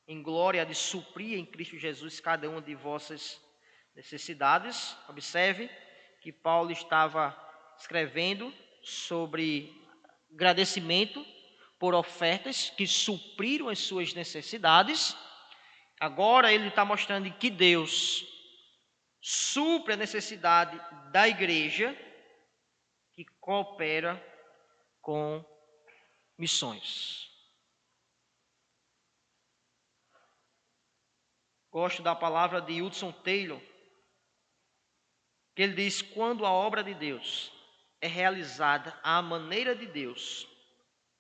em glória, há de suprir em Cristo Jesus cada uma de vossas necessidades. Observe que Paulo estava escrevendo sobre agradecimento por ofertas que supriram as suas necessidades. Agora ele está mostrando que Deus supre a necessidade da igreja que coopera com missões. Gosto da palavra de Hudson Taylor, que ele diz: quando a obra de Deus é realizada à maneira de Deus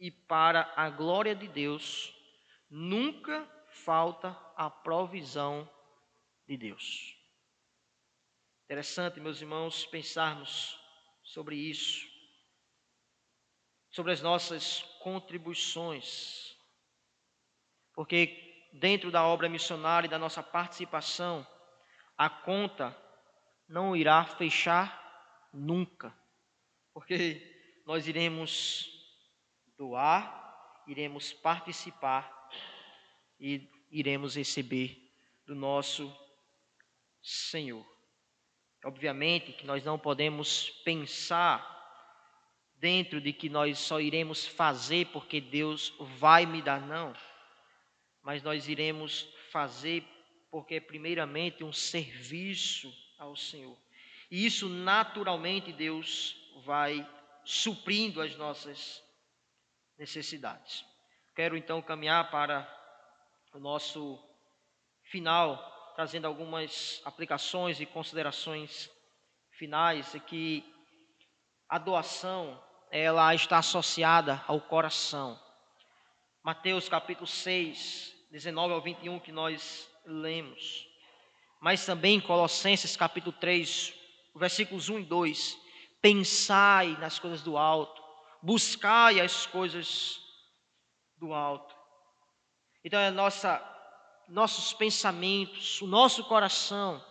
e para a glória de Deus, nunca falta a provisão de Deus. Interessante, meus irmãos, pensarmos sobre isso, sobre as nossas contribuições, porque dentro da obra missionária e da nossa participação, a conta não irá fechar nunca, porque nós iremos doar, iremos participar e iremos receber do nosso Senhor. Obviamente que nós não podemos pensar dentro de que nós só iremos fazer porque Deus vai me dar, não. Mas nós iremos fazer porque é primeiramente um serviço ao Senhor. E isso naturalmente Deus vai suprindo as nossas necessidades. Quero então caminhar para o nosso final, trazendo algumas aplicações e considerações finais, é que a doação, ela está associada ao coração. Mateus capítulo 6, 19 ao 21, que nós lemos. Mas também Colossenses capítulo 3, versículos 1 e 2. Pensai nas coisas do alto, buscai as coisas do alto. Então é nossos pensamentos, o nosso coração,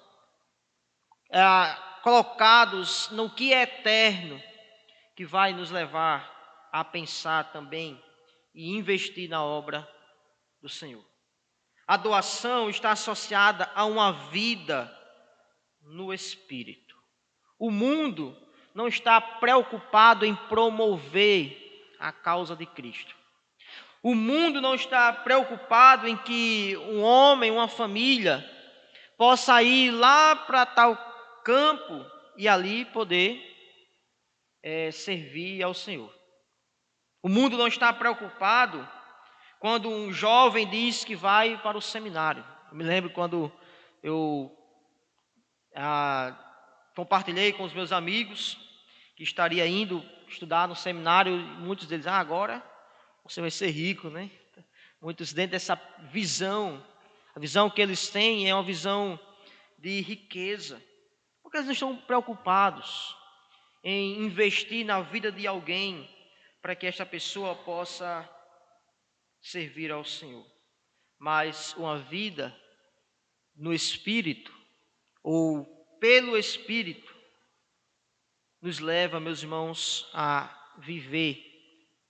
colocados no que é eterno, que vai nos levar a pensar também e investir na obra do Senhor. A doação está associada a uma vida no Espírito. O mundo não está preocupado em promover a causa de Cristo. O mundo não está preocupado em que um homem, uma família, possa ir lá para tal campo e ali poder servir ao Senhor. O mundo não está preocupado quando um jovem diz que vai para o seminário. Eu me lembro quando eu compartilhei com os meus amigos que estaria indo estudar no seminário, e muitos deles, agora você vai ser rico, né? Muitos dentro dessa visão, a visão que eles têm é uma visão de riqueza, porque eles não estão preocupados em investir na vida de alguém para que esta pessoa possa servir ao Senhor. Mas uma vida no Espírito, ou pelo Espírito, nos leva, meus irmãos, a viver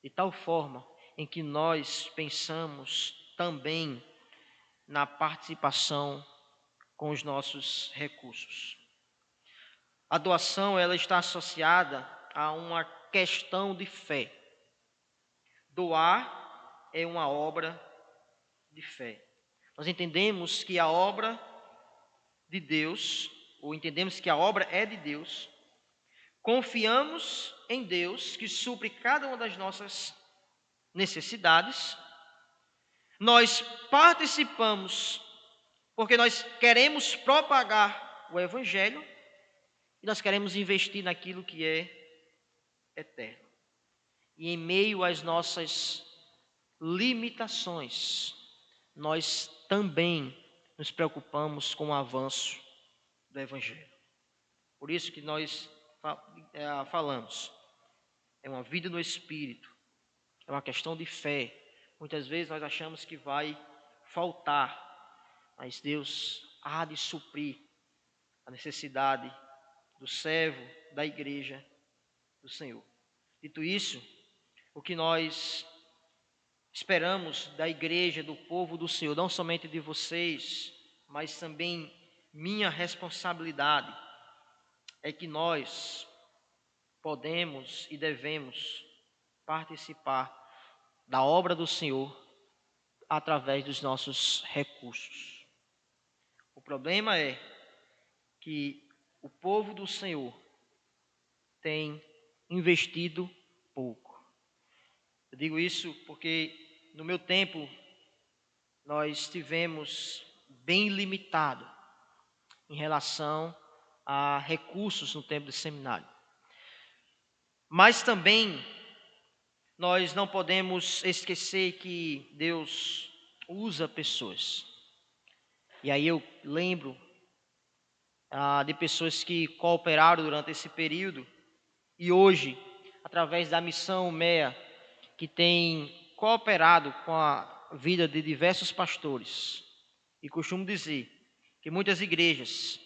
de tal forma em que nós pensamos também na participação com os nossos recursos. A doação, ela está associada a uma questão de fé. Doar é uma obra de fé. Nós entendemos que a obra de Deus, ou entendemos que a obra é de Deus, confiamos em Deus que supre cada uma das nossas necessidades, nós participamos porque nós queremos propagar o Evangelho e nós queremos investir naquilo que é eterno. E em meio às nossas limitações, nós também nos preocupamos com o avanço do Evangelho. Por isso que nós falamos, é uma vida no Espírito, é uma questão de fé. Muitas vezes nós achamos que vai faltar, mas Deus há de suprir a necessidade do servo, da igreja do Senhor. Dito isso, o que nós esperamos da igreja, do povo do Senhor, não somente de vocês, mas também minha responsabilidade, é que nós podemos e devemos participar da obra do Senhor através dos nossos recursos. O problema é que o povo do Senhor tem investido pouco. Eu digo isso porque no meu tempo nós tivemos bem limitado em relação a recursos no tempo do seminário. Mas também nós não podemos esquecer que Deus usa pessoas. E aí eu lembro de pessoas que cooperaram durante esse período e hoje, através da missão MEA, que tem cooperado com a vida de diversos pastores. E costumo dizer que muitas igrejas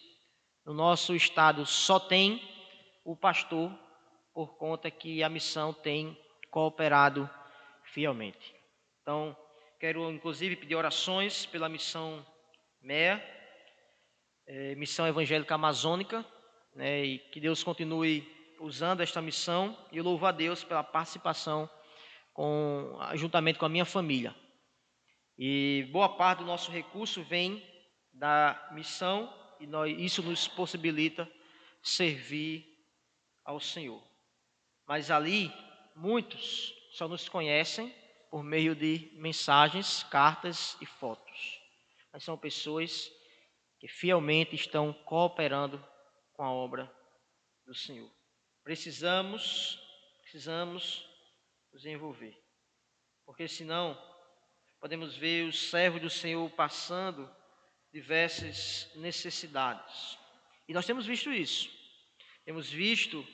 no nosso estado só tem o pastor por conta que a missão tem cooperado fielmente. Então, quero inclusive pedir orações pela missão MEA, Missão Evangélica Amazônica, né, e que Deus continue usando esta missão, e eu louvo a Deus pela participação juntamente com a minha família. E boa parte do nosso recurso vem da missão e isso nos possibilita servir ao Senhor. Mas ali, muitos só nos conhecem por meio de mensagens, cartas e fotos. Mas são pessoas que fielmente estão cooperando com a obra do Senhor. Precisamos nos envolver, porque senão podemos ver os servos do Senhor passando diversas necessidades. E nós temos visto isso. Temos visto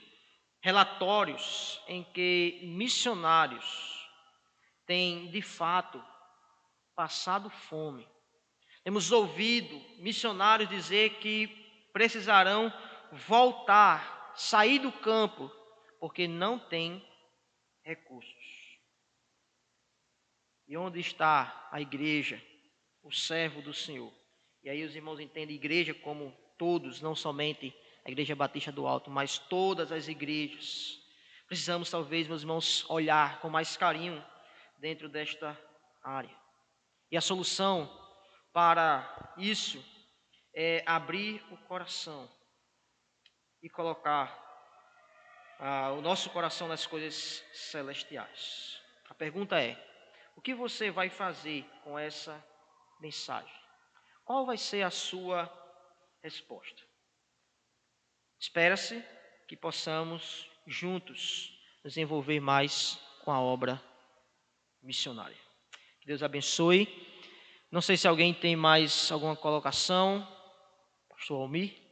relatórios em que missionários têm, de fato, passado fome. Temos ouvido missionários dizer que precisarão voltar, sair do campo, porque não têm recursos. E onde está a igreja, o servo do Senhor? E aí os irmãos entendem igreja como todos, não somente a Igreja Batista do Alto, mas todas as igrejas. Precisamos talvez, meus irmãos, olhar com mais carinho dentro desta área. E a solução para isso é abrir o coração e colocar o nosso coração nas coisas celestiais. A pergunta é: o que você vai fazer com essa mensagem? Qual vai ser a sua resposta? Espera-se que possamos juntos nos envolver mais com a obra missionária. Que Deus abençoe. Não sei se alguém tem mais alguma colocação. Pastor Almir.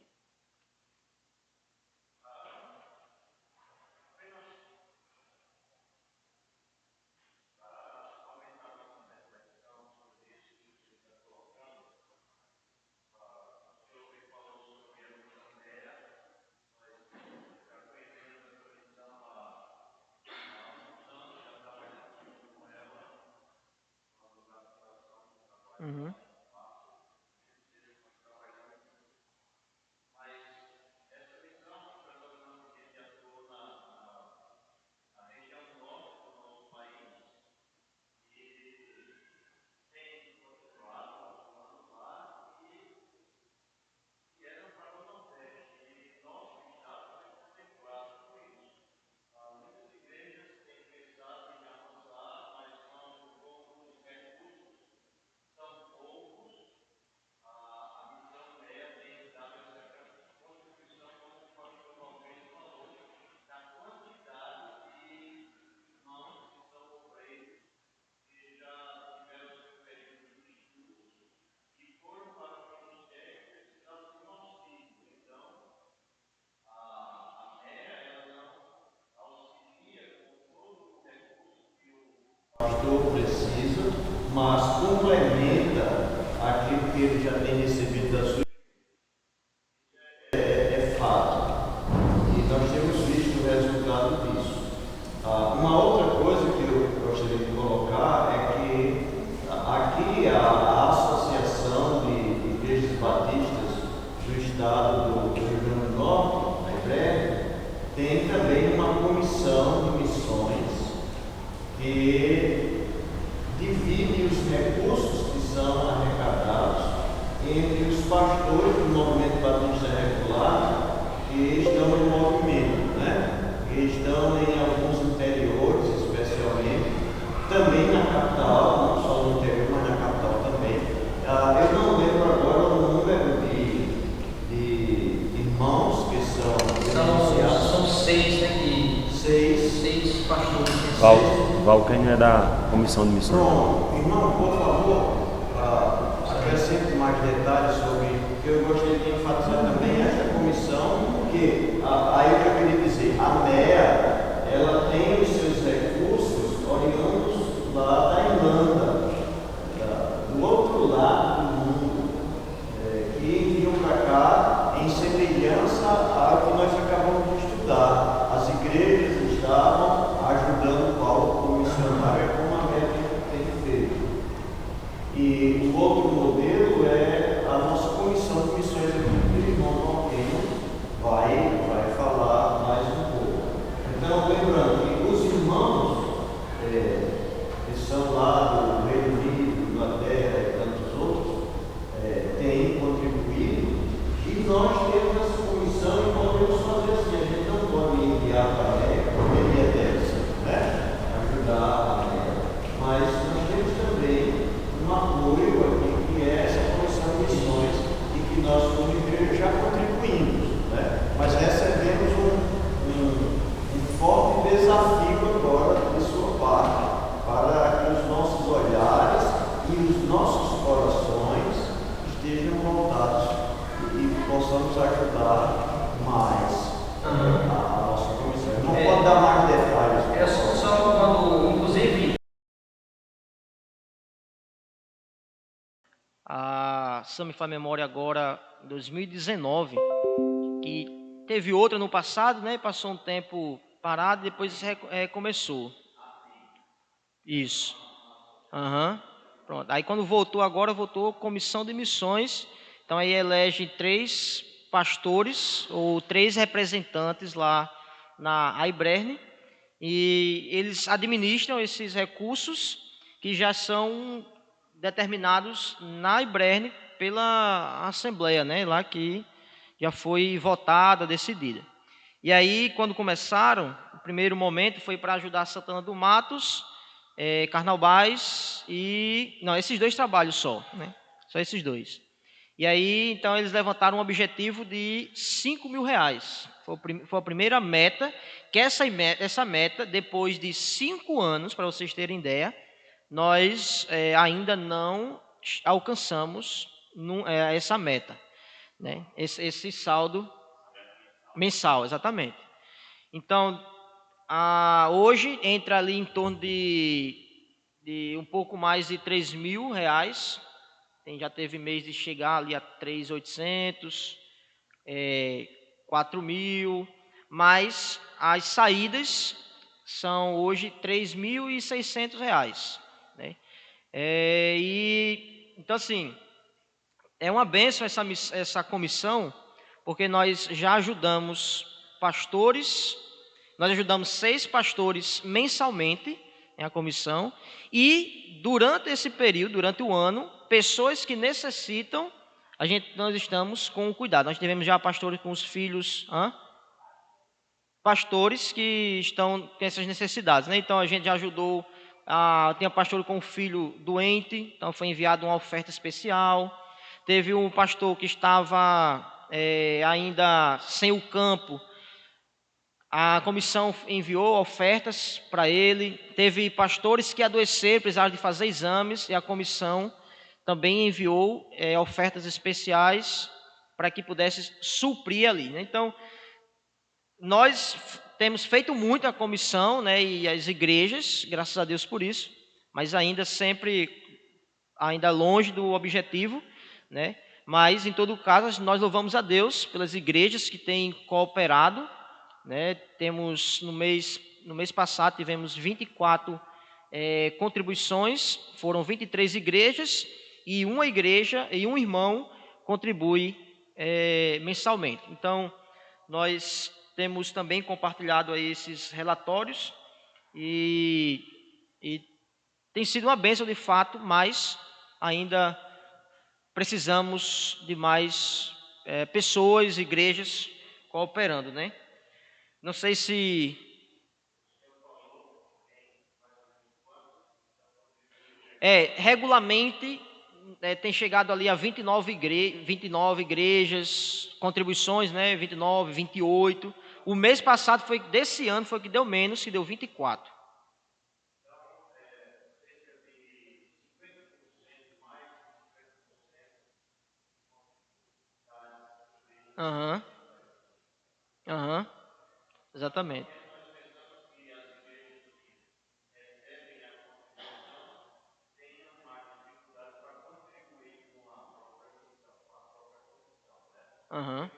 Uhum. Pastor precisa, mas complementa aquilo que ele já tem recebido da sua é fato. E nós temos visto o resultado disso. Uma outra coisa que eu gostaria de colocar é que aqui a Associação de Igrejas Batistas do Estado do Rio Grande do Norte, a IBRE, tem também uma comissão de missões que divide os recursos que são arrecadados entre os pastores do movimento batista regular que estão em movimento, que estão em alguns interiores, especialmente, também na capital, não só no interior, mas na capital também. Eu não lembro agora o número de irmãos que são São 6 aqui. 6 pastores. Valcânio é da Comissão de Missões. Pronto, irmão, por favor, acrescente mais detalhes sobre o que eu gostaria de enfatizar também essa comissão, porque aí eu já queria dizer, a MEA, ela tem os seus recursos oriundos lá da Irlanda, do outro lado do mundo, que enviam para cá em semelhança ao que nós acabamos de estudar. As igrejas estavam ajudando Paulo como missionário, como a MEA tem feito. E o outro modelo é a nossa comissão de missões aqui do irmão Valquênio vai falar mais um pouco. Então, lembrando que os irmãos que são lá do Reino Unido, Inglaterra e tantos outros, têm contribuído e nós temos essa comissão e podemos fazer assim. A gente não pode enviar para a MEA, poderia dessa, ajudar a MEA, mas nós temos também um apoio aqui, que é essa comissão de missões, e que nós, como igreja, já contribuímos, mas recebemos um forte desafio agora de sua parte, para que os nossos olhares e os nossos corações estejam voltados e possamos ajudar mais a nossa comissão. Não pode dar mais detalhes. É só quando, inclusive, se não me falha a memória agora, em 2019, que teve outra no passado, passou um tempo parado e depois começou. Isso. Pronto. Aí quando voltou agora, voltou comissão de missões. Então aí elege 3 pastores ou 3 representantes lá na IBRE e eles administram esses recursos que já são determinados na IBRE pela Assembleia, lá que já foi votada, decidida. E aí, quando começaram, o primeiro momento foi para ajudar Santana do Matos, Carnaubais e... Não, esses 2 trabalhos só, só esses 2. E aí, então, eles levantaram um objetivo de R$ 5.000. Foi a primeira meta, que essa meta, depois de 5 anos, para vocês terem ideia, nós ainda não alcançamos essa meta, né? Esse saldo mensal, exatamente. Então, hoje entra ali em torno de um pouco mais de R$ 3.000. Já teve mês de chegar ali a 3.800, 4.000, mas as saídas são hoje R$ 3.600, né? Então, assim, é uma bênção essa comissão, porque nós já ajudamos pastores, nós ajudamos 6 pastores mensalmente em a comissão, e durante esse período, durante o ano, pessoas que necessitam, nós estamos com cuidado. Nós tivemos já pastores com os filhos, pastores que estão com essas necessidades, né? Então a gente já ajudou, tinha pastor com um filho doente, então foi enviado uma oferta especial. Teve um pastor que estava ainda sem o campo, a comissão enviou ofertas para ele. Teve pastores que adoeceram, precisaram de fazer exames, e a comissão também enviou ofertas especiais para que pudesse suprir ali, né? Então, nós temos feito muito a comissão, né, e as igrejas, graças a Deus por isso, mas ainda longe do objetivo, né? Mas, em todo caso, nós louvamos a Deus pelas igrejas que têm cooperado, né? Temos no mês passado tivemos 24 contribuições, foram 23 igrejas, e uma igreja e um irmão contribui mensalmente. Então, nós temos também compartilhado aí esses relatórios, e tem sido uma bênção de fato, mas ainda precisamos de mais pessoas, igrejas cooperando, né? Não sei se regularmente tem chegado ali a 29 igrejas, contribuições, né? 29, 28. O mês passado desse ano foi que deu menos, que deu 24. Aham. Aham. Exatamente. Aham.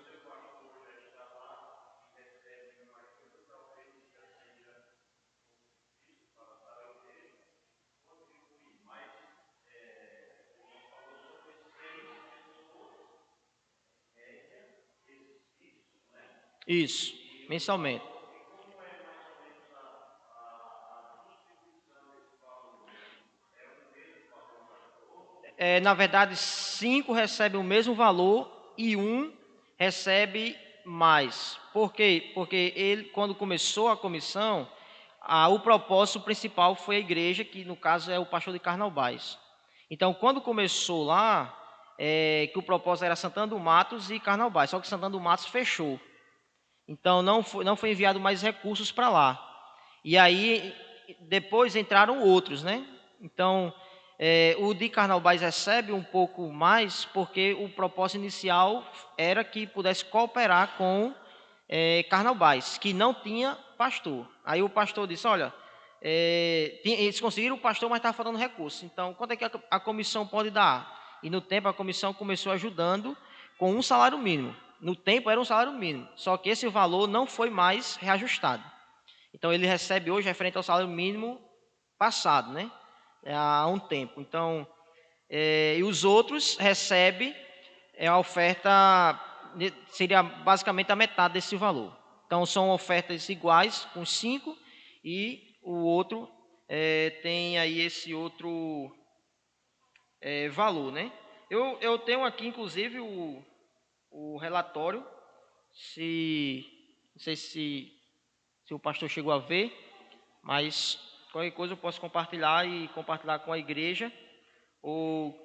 Isso, mensalmente. Na verdade, 5 recebem o mesmo valor e um recebe mais. Por quê? Porque ele, quando começou a comissão, o propósito principal foi a igreja, que no caso é o pastor de Carnaubais. Então, quando começou lá, que o propósito era Santana do Matos e Carnaubais, só que Santana do Matos fechou. Então, não foi enviado mais recursos para lá. E aí, depois entraram outros, né? Então, o de Carnaubais recebe um pouco mais, porque o propósito inicial era que pudesse cooperar com Carnaubais, que não tinha pastor. Aí o pastor disse, olha, eles conseguiram o pastor, mas estava faltando recurso. Então, quanto é que a comissão pode dar? E no tempo a comissão começou ajudando com um salário mínimo. No tempo era um salário mínimo, só que esse valor não foi mais reajustado. Então ele recebe hoje referente ao salário mínimo passado, né? Há um tempo. Então, e os outros recebem a oferta, seria basicamente a metade desse valor. Então são ofertas iguais, com 5, e o outro tem aí esse outro valor, né? Eu tenho aqui, inclusive, o relatório, não sei se o pastor chegou a ver, mas qualquer coisa eu posso compartilhar com a igreja, ou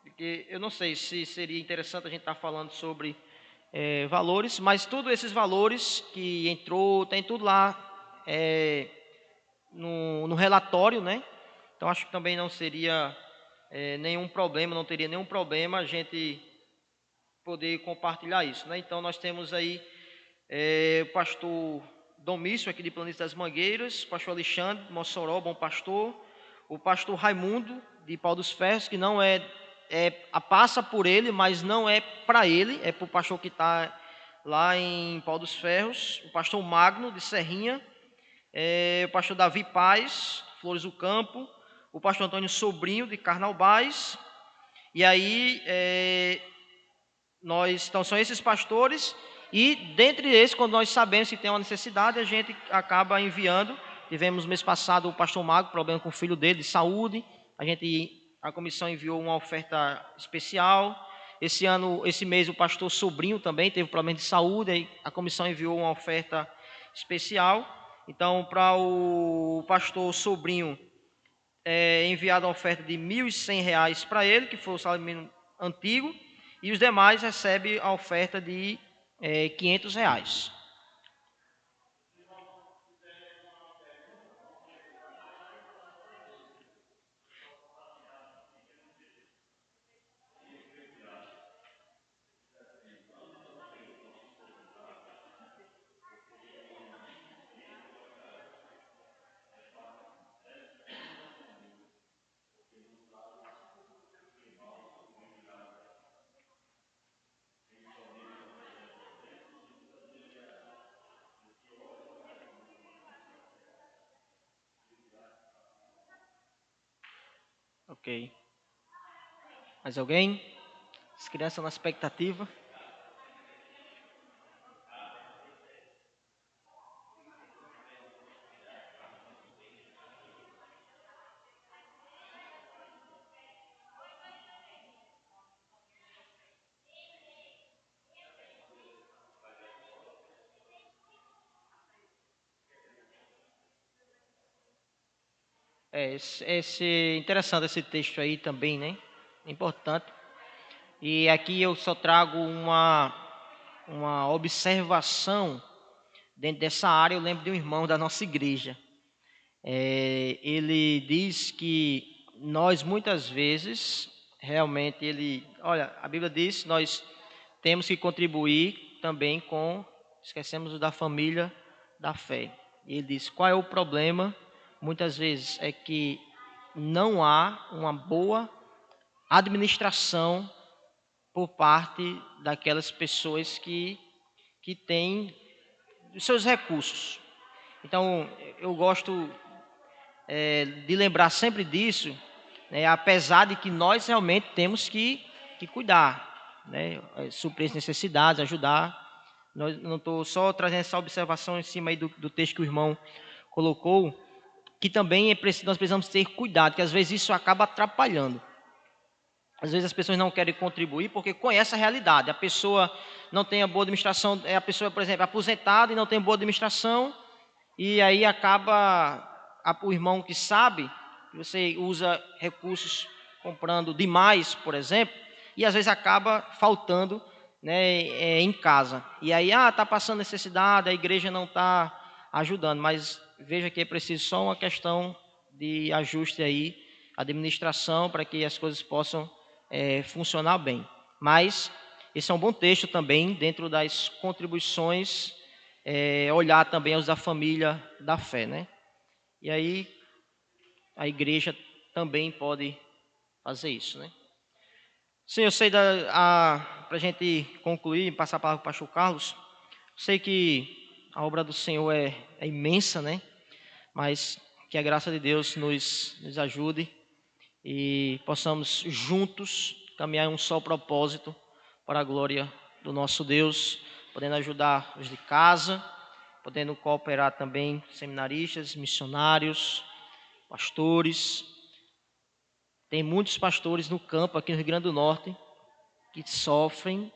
porque eu não sei se seria interessante a gente estar falando sobre valores, mas todos esses valores que entrou, tem tudo lá no relatório, né? Então acho que também não seria nenhum problema, não teria nenhum problema a gente poder compartilhar isso, né? Então nós temos aí o pastor Domício, aqui de Planície das Mangueiras, o pastor Alexandre, de Mossoró, bom pastor, o pastor Raimundo, de Pau dos Ferros, que não passa por ele, mas não é para ele, é para o pastor que está lá em Pau dos Ferros, o pastor Magno, de Serrinha, o pastor Davi Paz, Flores do Campo, o pastor Antônio Sobrinho, de Carnaubás, e aí então são esses pastores, e dentre esses, quando nós sabemos que tem uma necessidade, a gente acaba enviando. Tivemos mês passado o pastor Mago, problema com o filho dele, de saúde, a comissão enviou uma oferta especial. Esse mês o pastor Sobrinho também teve problema de saúde, aí a comissão enviou uma oferta especial. Então, para o pastor Sobrinho, enviada uma oferta de R$ 1.100 para ele, que foi o salário mínimo antigo, e os demais recebem a oferta de R$ 500. Ok. Mais alguém? As crianças na expectativa. Interessante esse texto aí também, né? Importante. E aqui eu só trago uma observação dentro dessa área. Eu lembro de um irmão da nossa igreja. Ele diz que nós muitas vezes, realmente, olha, a Bíblia diz que nós temos que contribuir também esquecemos da família da fé. E ele diz, qual é o problema? Muitas vezes é que não há uma boa administração por parte daquelas pessoas que têm os seus recursos. Então, eu gosto de lembrar sempre disso, né, apesar de que nós realmente temos que cuidar, né, suprir as necessidades, ajudar. Não estou só trazendo essa observação em cima aí do texto que o irmão colocou, que também nós precisamos ter cuidado, que às vezes isso acaba atrapalhando. Às vezes as pessoas não querem contribuir porque conhecem a realidade. A pessoa não tem a boa administração, a pessoa, por exemplo, é aposentada e não tem boa administração, e aí acaba o irmão que sabe que você usa recursos comprando demais, por exemplo, e às vezes acaba faltando, né, em casa. E aí, está passando necessidade, a igreja não está ajudando, mas veja que é preciso só uma questão de ajuste aí, administração, para que as coisas possam funcionar bem. Mas esse é um bom texto também, dentro das contribuições, olhar também os da família da fé, né? E aí a igreja também pode fazer isso, né? Sim, eu sei, para a gente concluir e passar a palavra para o pastor Carlos, sei que a obra do Senhor é imensa, né? Mas que a graça de Deus nos ajude e possamos juntos caminhar em um só propósito para a glória do nosso Deus, podendo ajudar os de casa, podendo cooperar também seminaristas, missionários, pastores. Tem muitos pastores no campo aqui no Rio Grande do Norte que sofrem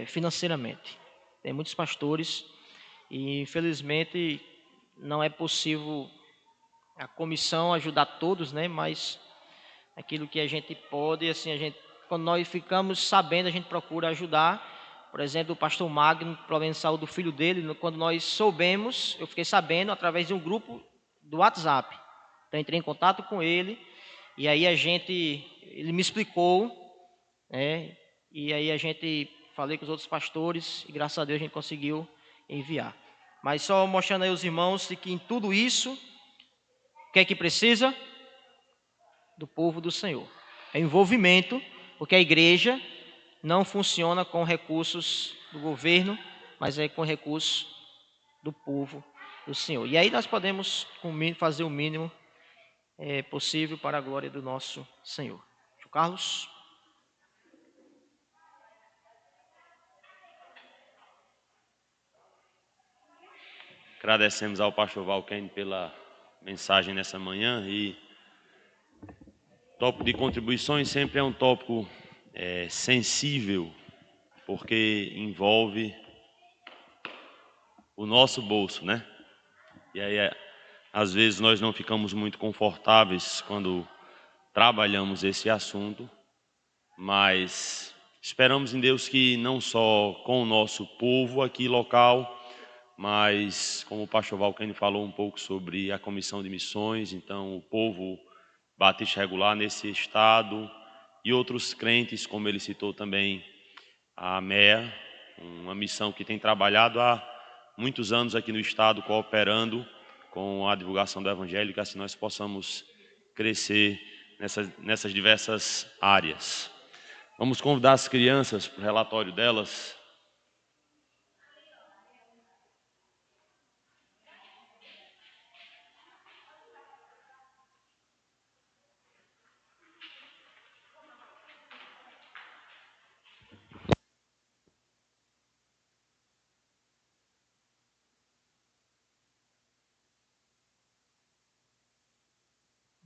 financeiramente. Tem muitos pastores e infelizmente não é possível a comissão ajudar todos, né? Mas aquilo que a gente pode, assim, quando nós ficamos sabendo, a gente procura ajudar. Por exemplo, o pastor Magno, problema de saúde do filho dele, quando nós soubemos, eu fiquei sabendo através de um grupo do WhatsApp. Então, entrei em contato com ele, e aí ele me explicou, né? E aí falei com os outros pastores, e graças a Deus a gente conseguiu enviar. Mas só mostrando aí os irmãos que em tudo isso, o que é que precisa? Do povo do Senhor. É envolvimento, porque a igreja não funciona com recursos do governo, mas é com recursos do povo do Senhor. E aí nós podemos fazer o mínimo possível para a glória do nosso Senhor. João Carlos. Agradecemos ao pastor Valquene pela mensagem nessa manhã, e o tópico de contribuições sempre é um tópico sensível, porque envolve o nosso bolso, né? E aí, às vezes, nós não ficamos muito confortáveis quando trabalhamos esse assunto, mas esperamos em Deus que não só com o nosso povo aqui local, mas como o pastor Valquene falou um pouco sobre a comissão de missões, então o povo batista regular nesse estado e outros crentes, como ele citou também a AMEA, uma missão que tem trabalhado há muitos anos aqui no estado, cooperando com a divulgação do evangelho, que assim nós possamos crescer nessas diversas áreas. Vamos convidar as crianças para o relatório delas.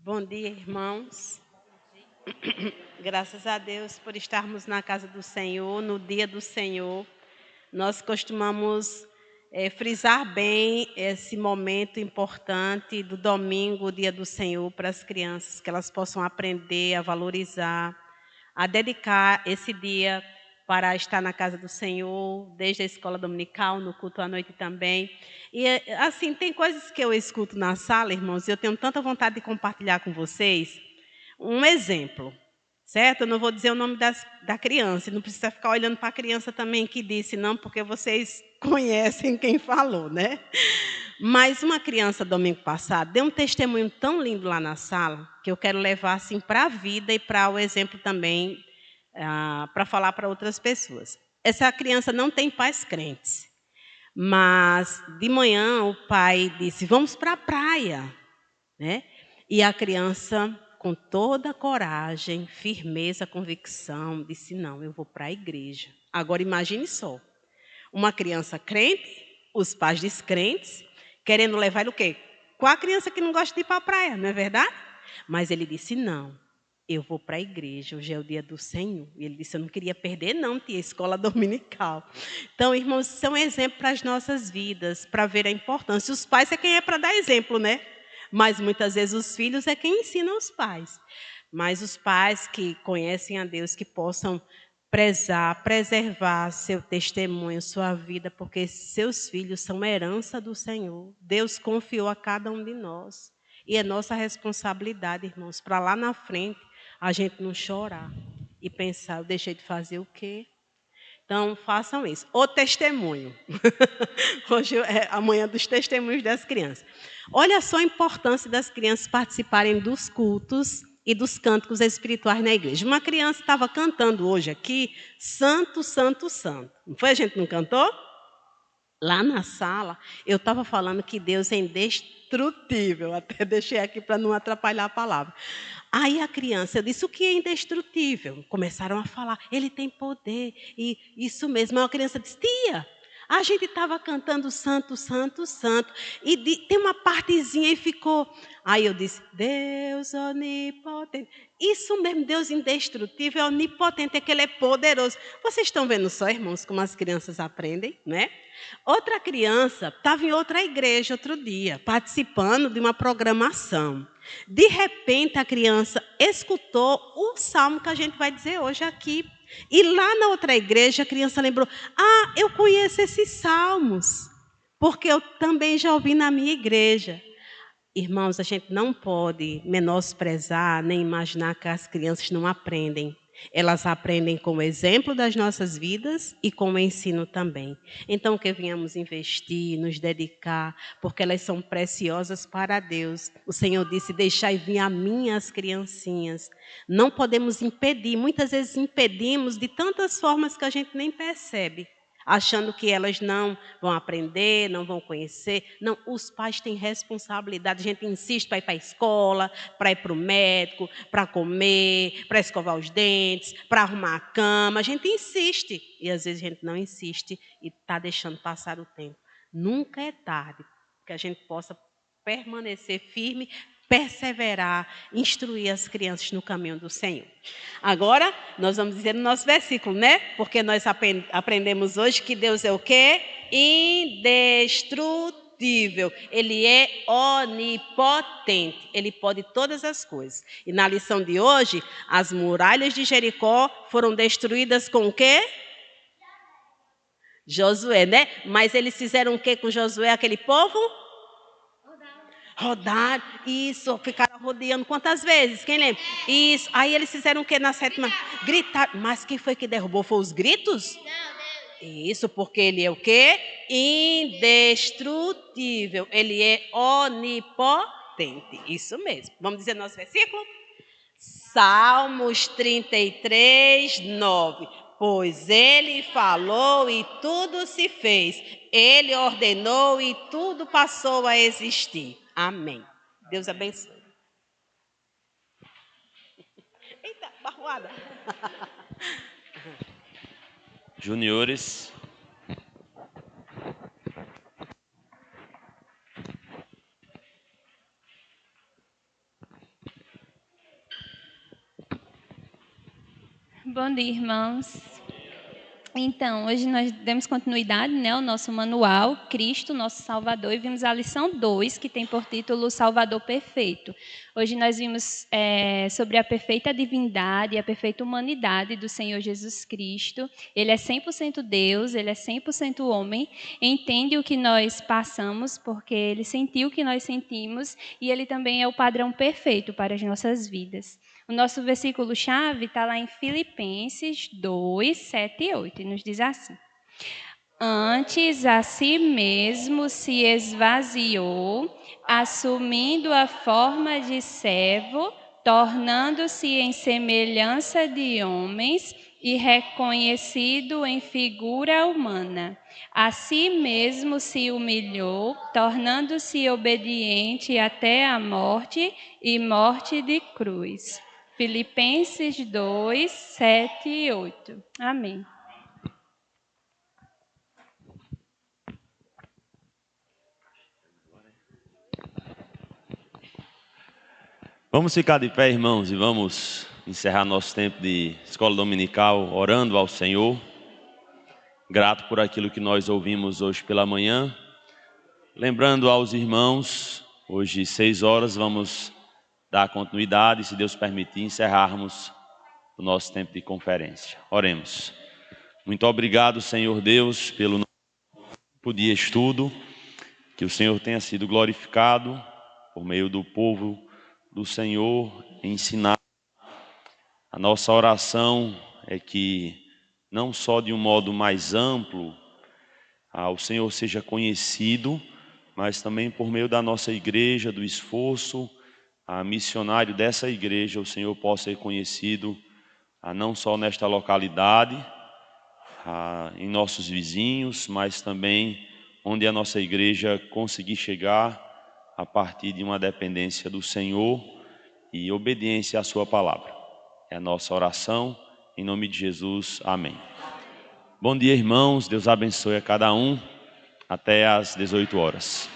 Bom dia, irmãos. Graças a Deus por estarmos na casa do Senhor, no dia do Senhor. Nós costumamos frisar bem esse momento importante do domingo, o dia do Senhor, para as crianças, que elas possam aprender a valorizar, a dedicar esse dia para estar na casa do Senhor, desde a escola dominical, no culto à noite também. E, assim, tem coisas que eu escuto na sala, irmãos, e eu tenho tanta vontade de compartilhar com vocês. Um exemplo, certo? Eu não vou dizer o nome da criança, não precisa ficar olhando para a criança também que disse, não, porque vocês conhecem quem falou, né? Mas uma criança, domingo passado, deu um testemunho tão lindo lá na sala, que eu quero levar assim para a vida e para o exemplo também, para falar para outras pessoas. Essa criança não tem pais crentes, mas de manhã o pai disse, vamos para a praia, né? E a criança, com toda a coragem, firmeza, convicção, disse, não, eu vou para a igreja. Agora imagine só, uma criança crente, os pais descrentes, querendo levar ele o quê? Qual a criança que não gosta de ir para a praia, não é verdade? Mas ele disse, não, eu vou para a igreja, hoje é o dia do Senhor. E ele disse, eu não queria perder não, tia, escola dominical. Então, irmãos, são exemplos para as nossas vidas, para ver a importância. Os pais é quem é para dar exemplo, né? Mas muitas vezes os filhos é quem ensina os pais. Mas os pais que conhecem a Deus, que possam prezar, preservar seu testemunho, sua vida, porque seus filhos são herança do Senhor. Deus confiou a cada um de nós. E é nossa responsabilidade, irmãos, para lá na frente a gente não chorar e pensar, eu deixei de fazer o quê? Então, façam isso. O testemunho. Hoje é a manhã dos testemunhos das crianças. Olha só a importância das crianças participarem dos cultos e dos cânticos espirituais na igreja. Uma criança estava cantando hoje aqui, Santo, Santo, Santo. Não foi? A gente não cantou? Lá na sala, eu estava falando que Deus é indestrutível. Até deixei aqui para não atrapalhar a palavra. Aí a criança, eu disse, o que é indestrutível? Começaram a falar, ele tem poder. E isso mesmo. Aí a criança disse, tia, a gente estava cantando Santo, Santo, Santo. E tem uma partezinha e ficou. Aí eu disse, Deus onipotente. Isso mesmo, Deus indestrutível, onipotente, é que Ele é poderoso. Vocês estão vendo só, irmãos, como as crianças aprendem, né? Outra criança estava em outra igreja outro dia, participando de uma programação. De repente, a criança escutou o salmo que a gente vai dizer hoje aqui. E lá na outra igreja, a criança lembrou: ah, eu conheço esses salmos, porque eu também já ouvi na minha igreja. Irmãos, a gente não pode menosprezar nem imaginar que as crianças não aprendem. Elas aprendem com o exemplo das nossas vidas e com o ensino também. Então, que venhamos investir, nos dedicar, porque elas são preciosas para Deus. O Senhor disse: deixai vir a mim as criancinhas. Não podemos impedir, muitas vezes impedimos de tantas formas que a gente nem percebe, achando que elas não vão aprender, não vão conhecer. Não, os pais têm responsabilidade. A gente insiste para ir para a escola, para ir para o médico, para comer, para escovar os dentes, para arrumar a cama. A gente insiste. E às vezes a gente não insiste e está deixando passar o tempo. Nunca é tarde que a gente possa permanecer firme, perseverar, instruir as crianças no caminho do Senhor. Agora, nós vamos dizer no nosso versículo, né? Porque nós aprendemos hoje que Deus é o quê? Indestrutível. Ele é onipotente. Ele pode todas as coisas. E na lição de hoje, as muralhas de Jericó foram destruídas com o quê? Josué, né? Mas eles fizeram o quê com Josué, aquele povo? Rodaram, isso, ficaram rodeando quantas vezes? Quem lembra? Isso, aí eles fizeram o que na sétima? Gritar. Mas quem foi que derrubou? Foi os gritos? Não, Deus. Isso, porque ele é o quê? Indestrutível. Ele é onipotente. Isso mesmo. Vamos dizer nosso versículo? Salmos 33, 9. Pois ele falou e tudo se fez. Ele ordenou e tudo passou a existir. Amém. Deus abençoe. Eita, barroada. Juniores. Bom dia, irmãos. Então, hoje nós demos continuidade, né, ao nosso manual, Cristo, nosso Salvador, e vimos a lição 2, que tem por título Salvador Perfeito. Hoje nós vimos sobre a perfeita divindade e a perfeita humanidade do Senhor Jesus Cristo. Ele é 100% Deus, ele é 100% homem, entende o que nós passamos, porque ele sentiu o que nós sentimos, e ele também é o padrão perfeito para as nossas vidas. O nosso versículo-chave está lá em Filipenses 2, 7 e 8, e nos diz assim: antes a si mesmo se esvaziou, assumindo a forma de servo, tornando-se em semelhança de homens e reconhecido em figura humana. A si mesmo se humilhou, tornando-se obediente até a morte e morte de cruz. Filipenses 2, 7 e 8. Amém. Vamos ficar de pé, irmãos, e vamos encerrar nosso tempo de escola dominical orando ao Senhor. Grato por aquilo que nós ouvimos hoje pela manhã. Lembrando aos irmãos, hoje 6 horas vamos dar continuidade, se Deus permitir, encerrarmos o nosso tempo de conferência. Oremos. Muito obrigado, Senhor Deus, pelo tempo de estudo, que o Senhor tenha sido glorificado por meio do povo do Senhor, ensinar. A nossa oração é que, não só de um modo mais amplo, o Senhor seja conhecido, mas também por meio da nossa igreja, do esforço missionário dessa igreja, o Senhor possa ser conhecido não só nesta localidade, em nossos vizinhos, mas também onde a nossa igreja conseguir chegar a partir de uma dependência do Senhor e obediência à sua palavra. É a nossa oração, em nome de Jesus, amém. Bom dia, irmãos, Deus abençoe a cada um, até às 18 horas.